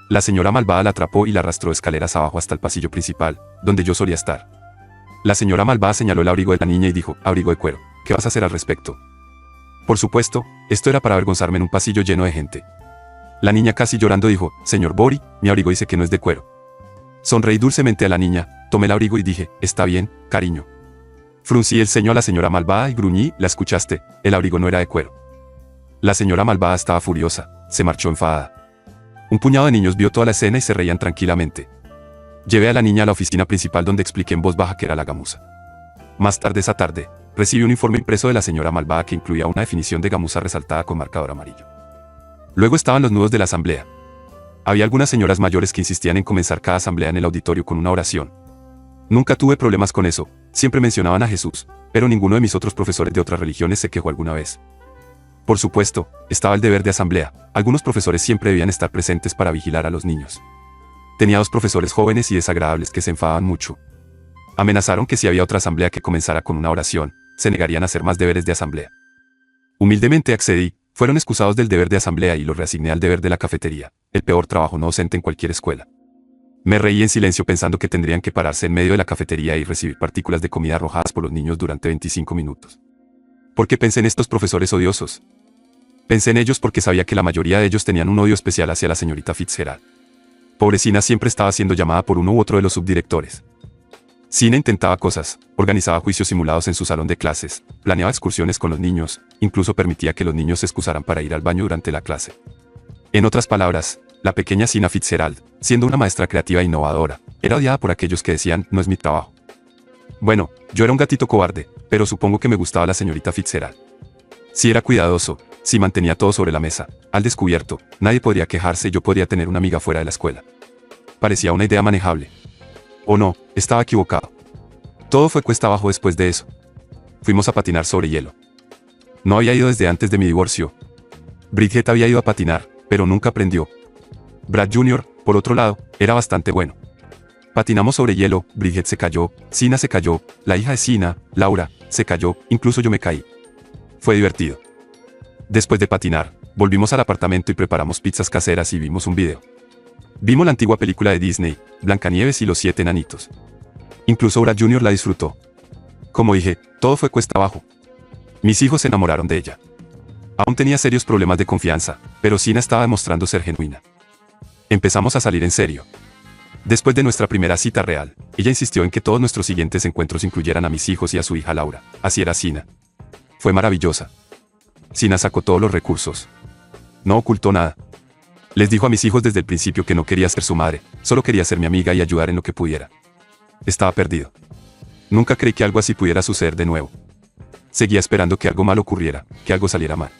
La señora malvada la atrapó y la arrastró escaleras abajo hasta el pasillo principal, donde yo solía estar. La señora malvada señaló el abrigo de la niña y dijo, abrigo de cuero, ¿qué vas a hacer al respecto? Por supuesto, esto era para avergonzarme en un pasillo lleno de gente. La niña casi llorando dijo, señor Bori, mi abrigo dice que no es de cuero. Sonreí dulcemente a la niña, tomé el abrigo y dije, está bien, cariño. Fruncí el ceño a la señora malvada y gruñí, ¿la escuchaste? El abrigo no era de cuero. La señora malvada estaba furiosa, se marchó enfadada. Un puñado de niños vio toda la escena y se reían tranquilamente. Llevé a la niña a la oficina principal donde expliqué en voz baja que era la gamuza. Más tarde esa tarde, recibí un informe impreso de la señora malvada que incluía una definición de gamuza resaltada con marcador amarillo. Luego estaban los nudos de la asamblea. Había algunas señoras mayores que insistían en comenzar cada asamblea en el auditorio con una oración. Nunca tuve problemas con eso, siempre mencionaban a Jesús, pero ninguno de mis otros profesores de otras religiones se quejó alguna vez. Por supuesto, estaba el deber de asamblea. Algunos profesores siempre debían estar presentes para vigilar a los niños. Tenía 2 profesores jóvenes y desagradables que se enfadaban mucho. Amenazaron que si había otra asamblea que comenzara con una oración, se negarían a hacer más deberes de asamblea. Humildemente accedí, fueron excusados del deber de asamblea y los reasigné al deber de la cafetería, el peor trabajo no docente en cualquier escuela. Me reí en silencio pensando que tendrían que pararse en medio de la cafetería y recibir partículas de comida arrojadas por los niños durante 25 minutos. ¿Por qué pensé en estos profesores odiosos? Pensé en ellos porque sabía que la mayoría de ellos tenían un odio especial hacia la señorita Fitzgerald. Pobrecina siempre estaba siendo llamada por uno u otro de los subdirectores. Sina intentaba cosas, organizaba juicios simulados en su salón de clases, planeaba excursiones con los niños, incluso permitía que los niños se excusaran para ir al baño durante la clase. En otras palabras, La pequeña Sina Fitzgerald, siendo una maestra creativa e innovadora, era odiada por aquellos que decían, no es mi trabajo. Bueno, yo era un gatito cobarde, pero supongo que me gustaba la señorita Fitzgerald. Si era cuidadoso, si mantenía todo sobre la mesa, al descubierto, nadie podría quejarse y yo podría tener una amiga fuera de la escuela. Parecía una idea manejable. O no, estaba equivocado. Todo fue cuesta abajo después de eso. Fuimos a patinar sobre hielo. No había ido desde antes de mi divorcio. Bridget había ido a patinar, pero nunca aprendió. Brad Jr., por otro lado, era bastante bueno. Patinamos sobre hielo, Bridget se cayó, Sina se cayó, la hija de Sina, Laura, se cayó, incluso yo me caí. Fue divertido. Después de patinar, volvimos al apartamento y preparamos pizzas caseras y vimos un video. Vimos la antigua película de Disney, Blancanieves y los 7 enanitos. Incluso Brad Jr. la disfrutó. Como dije, todo fue cuesta abajo. Mis hijos se enamoraron de ella. Aún tenía serios problemas de confianza, pero Sina estaba demostrando ser genuina. Empezamos a salir en serio. Después de nuestra primera cita real, ella insistió en que todos nuestros siguientes encuentros incluyeran a mis hijos y a su hija Laura. Así era Sina. Fue maravillosa. Sina sacó todos los recursos. No ocultó nada. Les dijo a mis hijos desde el principio que no quería ser su madre, solo quería ser mi amiga y ayudar en lo que pudiera. Estaba perdido. Nunca creí que algo así pudiera suceder de nuevo. Seguía esperando que algo malo ocurriera, que algo saliera mal.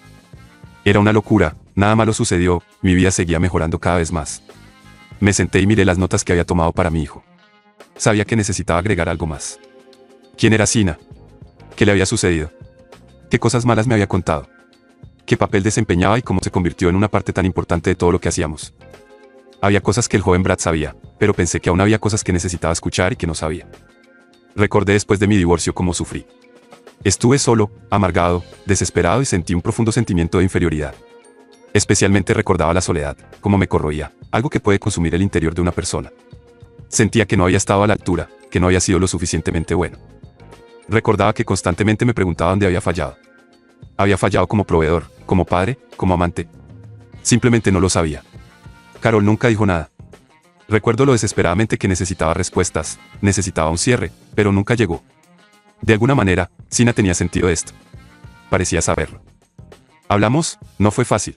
Era una locura, nada malo sucedió, mi vida seguía mejorando cada vez más. Me senté y miré las notas que había tomado para mi hijo. Sabía que necesitaba agregar algo más. ¿Quién era Sina? ¿Qué le había sucedido? ¿Qué cosas malas me había contado? ¿Qué papel desempeñaba y cómo se convirtió en una parte tan importante de todo lo que hacíamos? Había cosas que el joven Brad sabía, pero pensé que aún había cosas que necesitaba escuchar y que no sabía. Recordé después de mi divorcio cómo sufrí. Estuve solo, amargado, desesperado y sentí un profundo sentimiento de inferioridad. Especialmente recordaba la soledad, cómo me corroía, algo que puede consumir el interior de una persona. Sentía que no había estado a la altura, que no había sido lo suficientemente bueno. Recordaba que constantemente me preguntaba dónde había fallado. Había fallado como proveedor, como padre, como amante. Simplemente no lo sabía. Carol nunca dijo nada. Recuerdo lo desesperadamente que necesitaba respuestas, necesitaba un cierre, pero nunca llegó. De alguna manera, Sina tenía sentido de esto. Parecía saberlo. Hablamos, no fue fácil.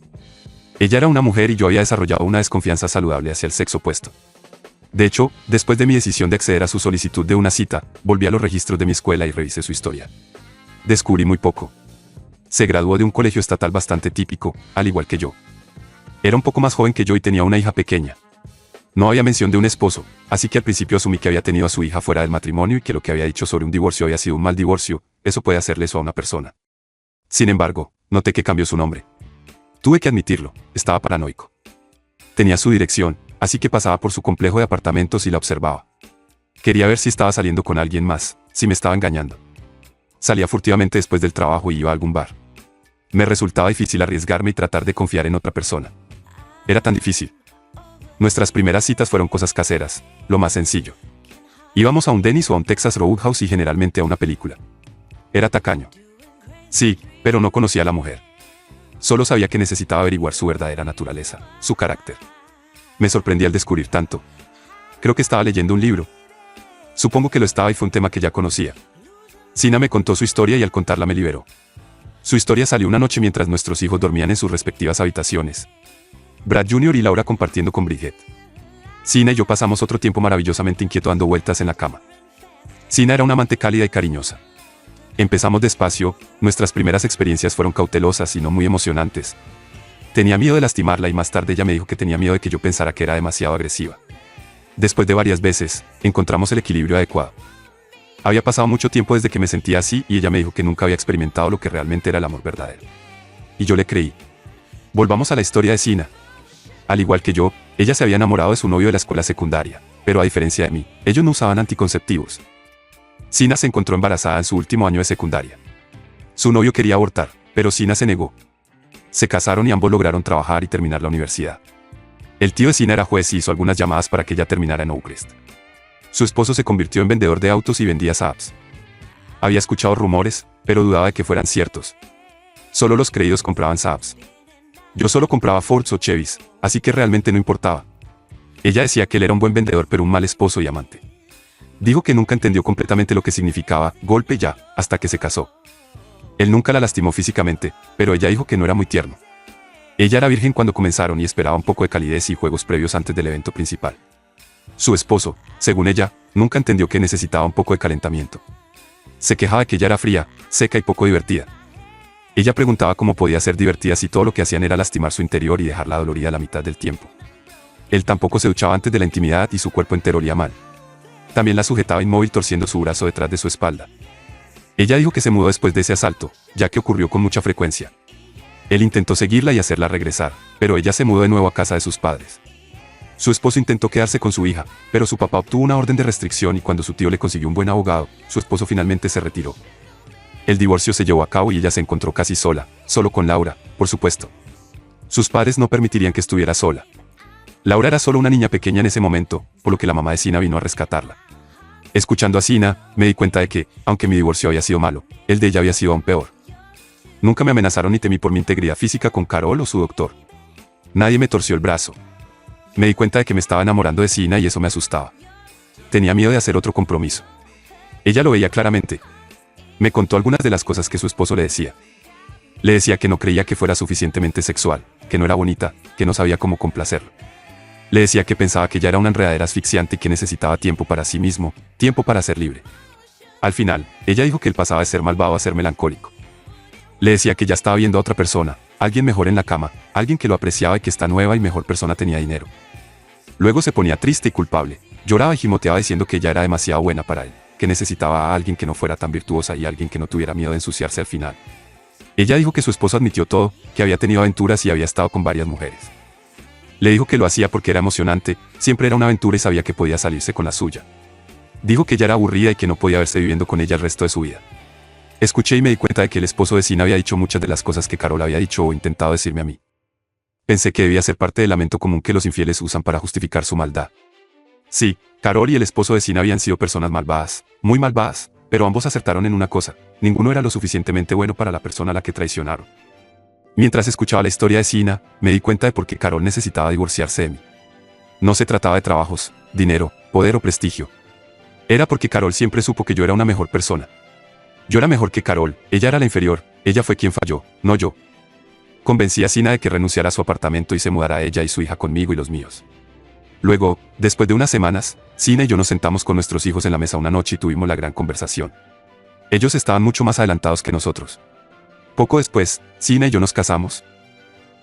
Ella era una mujer y yo había desarrollado una desconfianza saludable hacia el sexo opuesto. De hecho, después de mi decisión de acceder a su solicitud de una cita, volví a los registros de mi escuela y revisé su historia. Descubrí muy poco. Se graduó de un colegio estatal bastante típico, al igual que yo. Era un poco más joven que yo y tenía una hija pequeña. No había mención de un esposo, así que al principio asumí que había tenido a su hija fuera del matrimonio y que lo que había dicho sobre un divorcio había sido un mal divorcio, eso puede hacerle eso a una persona. Sin embargo, noté que cambió su nombre. Tuve que admitirlo, estaba paranoico. Tenía su dirección, así que pasaba por su complejo de apartamentos y la observaba. Quería ver si estaba saliendo con alguien más, si me estaba engañando. Salía furtivamente después del trabajo y iba a algún bar. Me resultaba difícil arriesgarme y tratar de confiar en otra persona. Era tan difícil. Nuestras primeras citas fueron cosas caseras, lo más sencillo. Íbamos a un Denny's o a un Texas Roadhouse y generalmente a una película. Era tacaño. Sí, pero no conocía a la mujer. Solo sabía que necesitaba averiguar su verdadera naturaleza, su carácter. Me sorprendí al descubrir tanto. Creo que estaba leyendo un libro. Supongo que lo estaba y fue un tema que ya conocía. Sina me contó su historia y al contarla me liberó. Su historia salió una noche mientras nuestros hijos dormían en sus respectivas habitaciones. Brad Jr. y Laura compartiendo con Bridget. Sina y yo pasamos otro tiempo maravillosamente inquieto dando vueltas en la cama. Sina era una amante cálida y cariñosa. Empezamos despacio, nuestras primeras experiencias fueron cautelosas y no muy emocionantes. Tenía miedo de lastimarla y más tarde ella me dijo que tenía miedo de que yo pensara que era demasiado agresiva. Después de varias veces, encontramos el equilibrio adecuado. Había pasado mucho tiempo desde que me sentía así y ella me dijo que nunca había experimentado lo que realmente era el amor verdadero. Y yo le creí. Volvamos a la historia de Sina. Al igual que yo, ella se había enamorado de su novio de la escuela secundaria, pero a diferencia de mí, ellos no usaban anticonceptivos. Sina se encontró embarazada en su último año de secundaria. Su novio quería abortar, pero Sina se negó. Se casaron y ambos lograron trabajar y terminar la universidad. El tío de Sina era juez y hizo algunas llamadas para que ella terminara en Oakrest. Su esposo se convirtió en vendedor de autos y vendía Saabs. Había escuchado rumores, pero dudaba de que fueran ciertos. Solo los creídos compraban Saabs. Yo solo compraba Fords o Chevys, así que realmente no importaba. Ella decía que él era un buen vendedor pero un mal esposo y amante. Dijo que nunca entendió completamente lo que significaba golpe ya, hasta que se casó. Él nunca la lastimó físicamente, pero ella dijo que no era muy tierno. Ella era virgen cuando comenzaron y esperaba un poco de calidez y juegos previos antes del evento principal. Su esposo, según ella, nunca entendió que necesitaba un poco de calentamiento. Se quejaba de que ella era fría, seca y poco divertida. Ella preguntaba cómo podía ser divertida si todo lo que hacían era lastimar su interior y dejarla dolorida la mitad del tiempo. Él tampoco se duchaba antes de la intimidad y su cuerpo entero olía mal. También la sujetaba inmóvil torciendo su brazo detrás de su espalda. Ella dijo que se mudó después de ese asalto, ya que ocurrió con mucha frecuencia. Él intentó seguirla y hacerla regresar, pero ella se mudó de nuevo a casa de sus padres. Su esposo intentó quedarse con su hija, pero su papá obtuvo una orden de restricción y cuando su tío le consiguió un buen abogado, su esposo finalmente se retiró. El divorcio se llevó a cabo y ella se encontró casi sola, solo con Laura, por supuesto. Sus padres no permitirían que estuviera sola. Laura era solo una niña pequeña en ese momento, por lo que la mamá de Sina vino a rescatarla. Escuchando a Sina, me di cuenta de que, aunque mi divorcio había sido malo, el de ella había sido aún peor. Nunca me amenazaron ni temí por mi integridad física con Carol o su doctor. Nadie me torció el brazo. Me di cuenta de que me estaba enamorando de Sina y eso me asustaba. Tenía miedo de hacer otro compromiso. Ella lo veía claramente. Me contó algunas de las cosas que su esposo le decía. Le decía que no creía que fuera suficientemente sexual, que no era bonita, que no sabía cómo complacerlo. Le decía que pensaba que ella era una enredadera asfixiante y que necesitaba tiempo para sí mismo, tiempo para ser libre. Al final, ella dijo que él pasaba de ser malvado a ser melancólico. Le decía que ya estaba viendo a otra persona, alguien mejor en la cama, alguien que lo apreciaba y que esta nueva y mejor persona tenía dinero. Luego se ponía triste y culpable, lloraba y gimoteaba diciendo que ella era demasiado buena para él, que necesitaba a alguien que no fuera tan virtuosa y alguien que no tuviera miedo de ensuciarse al final. Ella dijo que su esposo admitió todo, que había tenido aventuras y había estado con varias mujeres. Le dijo que lo hacía porque era emocionante, siempre era una aventura y sabía que podía salirse con la suya. Dijo que ella era aburrida y que no podía verse viviendo con ella el resto de su vida. Escuché y me di cuenta de que el esposo de Sina había dicho muchas de las cosas que Carol había dicho o intentado decirme a mí. Pensé que debía ser parte del lamento común que los infieles usan para justificar su maldad. Sí, Carol y el esposo de Sina habían sido personas malvadas, muy malvadas, pero ambos acertaron en una cosa, ninguno era lo suficientemente bueno para la persona a la que traicionaron. Mientras escuchaba la historia de Sina, me di cuenta de por qué Carol necesitaba divorciarse de mí. No se trataba de trabajos, dinero, poder o prestigio. Era porque Carol siempre supo que yo era una mejor persona. Yo era mejor que Carol, ella era la inferior, ella fue quien falló, no yo. Convencí a Sina de que renunciara a su apartamento y se mudara ella y su hija conmigo y los míos. Luego, después de unas semanas, Sina y yo nos sentamos con nuestros hijos en la mesa una noche y tuvimos la gran conversación. Ellos estaban mucho más adelantados que nosotros. Poco después, Sina y yo nos casamos.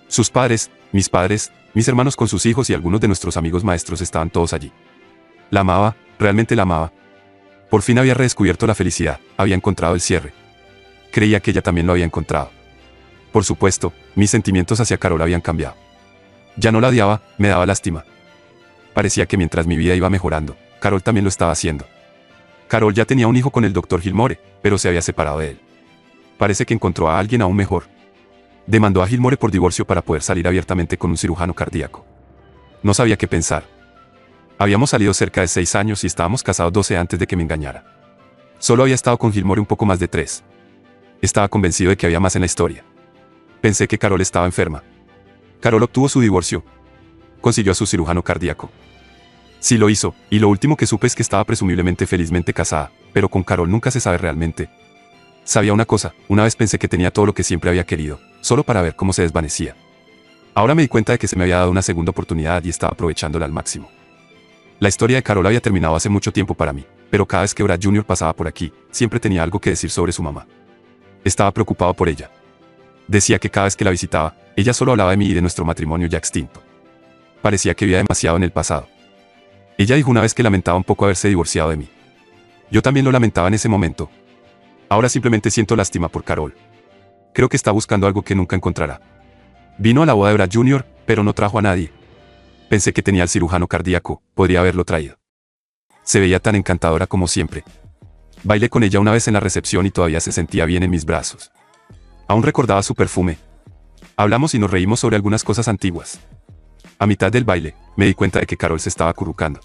Sus padres, mis hermanos con sus hijos y algunos de nuestros amigos maestros estaban todos allí. La amaba, realmente la amaba. Por fin había redescubierto la felicidad, había encontrado el cierre. Creía que ella también lo había encontrado. Por supuesto, mis sentimientos hacia Carol habían cambiado. Ya no la odiaba, me daba lástima. Parecía que mientras mi vida iba mejorando, Carol también lo estaba haciendo. Carol ya tenía un hijo con el Dr. Gilmore, pero se había separado de él. Parece que encontró a alguien aún mejor. Demandó a Gilmore por divorcio para poder salir abiertamente con un cirujano cardíaco. No sabía qué pensar. Habíamos salido cerca de 6 años y estábamos casados 12 antes de que me engañara. Solo había estado con Gilmore un poco más de 3. Estaba convencido de que había más en la historia. Pensé que Carol estaba enferma. Carol obtuvo su divorcio. Consiguió a su cirujano cardíaco. Sí lo hizo, y lo último que supe es que estaba presumiblemente felizmente casada, pero con Carol nunca se sabe realmente. Sabía una cosa, una vez pensé que tenía todo lo que siempre había querido, solo para ver cómo se desvanecía. Ahora me di cuenta de que se me había dado una segunda oportunidad y estaba aprovechándola al máximo. La historia de Carol había terminado hace mucho tiempo para mí, pero cada vez que Brad Jr. pasaba por aquí, siempre tenía algo que decir sobre su mamá. Estaba preocupado por ella. Decía que cada vez que la visitaba, ella solo hablaba de mí y de nuestro matrimonio ya extinto. Parecía que vivía demasiado en el pasado. Ella dijo una vez que lamentaba un poco haberse divorciado de mí. Yo también lo lamentaba en ese momento. Ahora simplemente siento lástima por Carol. Creo que está buscando algo que nunca encontrará. Vino a la boda de Brad Jr., pero no trajo a nadie. Pensé que tenía al cirujano cardíaco, podría haberlo traído. Se veía tan encantadora como siempre. Bailé con ella una vez en la recepción y todavía se sentía bien en mis brazos. Aún recordaba su perfume. Hablamos y nos reímos sobre algunas cosas antiguas. A mitad del baile, me di cuenta de que Carol se estaba acurrucando.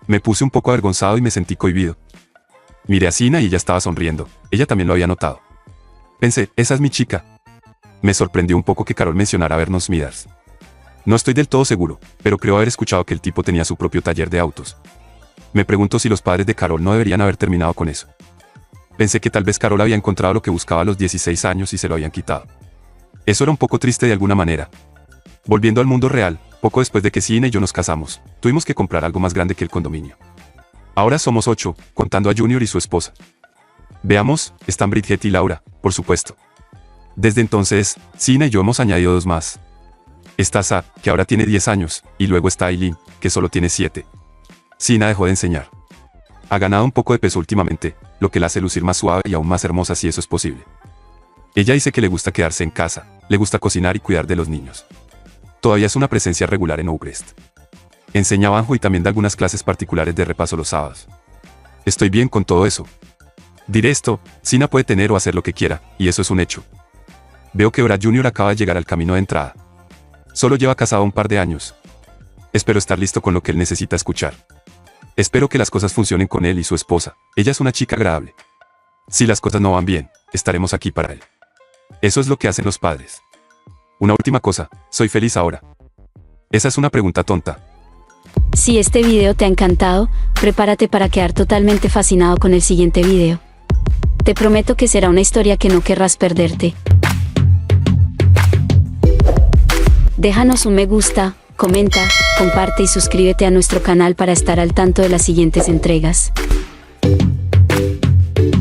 Me puse un poco avergonzado y me sentí cohibido. Miré a Sina y ella estaba sonriendo, ella también lo había notado. Pensé, esa es mi chica. Me sorprendió un poco que Carol mencionara vernos Smithers. No estoy del todo seguro, pero creo haber escuchado que el tipo tenía su propio taller de autos. Me pregunto si los padres de Carol no deberían haber terminado con eso. Pensé que tal vez Carol había encontrado lo que buscaba a los 16 años y se lo habían quitado. Eso era un poco triste de alguna manera, Volviendo al mundo real, poco después de que Sina y yo nos casamos, tuvimos que comprar algo más grande que el condominio. Ahora somos 8, contando a Junior y su esposa. Veamos, están Bridget y Laura, por supuesto. Desde entonces, Sina y yo hemos añadido 2 más. Está Sa, que ahora tiene 10 años, y luego está Aileen, que solo tiene 7. Sina dejó de enseñar. Ha ganado un poco de peso últimamente, lo que la hace lucir más suave y aún más hermosa si eso es posible. Ella dice que le gusta quedarse en casa, le gusta cocinar y cuidar de los niños. Todavía es una presencia regular en Oakrest. Enseña banjo y también da algunas clases particulares de repaso los sábados. Estoy bien con todo eso. Diré esto, Sina puede tener o hacer lo que quiera, y eso es un hecho. Veo que Brad Jr. acaba de llegar al camino de entrada. Solo lleva casado un par de años. Espero estar listo con lo que él necesita escuchar. Espero que las cosas funcionen con él y su esposa. Ella es una chica agradable. Si las cosas no van bien, estaremos aquí para él. Eso es lo que hacen los padres. Una última cosa, ¿soy feliz ahora? Esa es una pregunta tonta. Si este video te ha encantado, prepárate para quedar totalmente fascinado con el siguiente video. Te prometo que será una historia que no querrás perderte. Déjanos un me gusta, comenta, comparte y suscríbete a nuestro canal para estar al tanto de las siguientes entregas.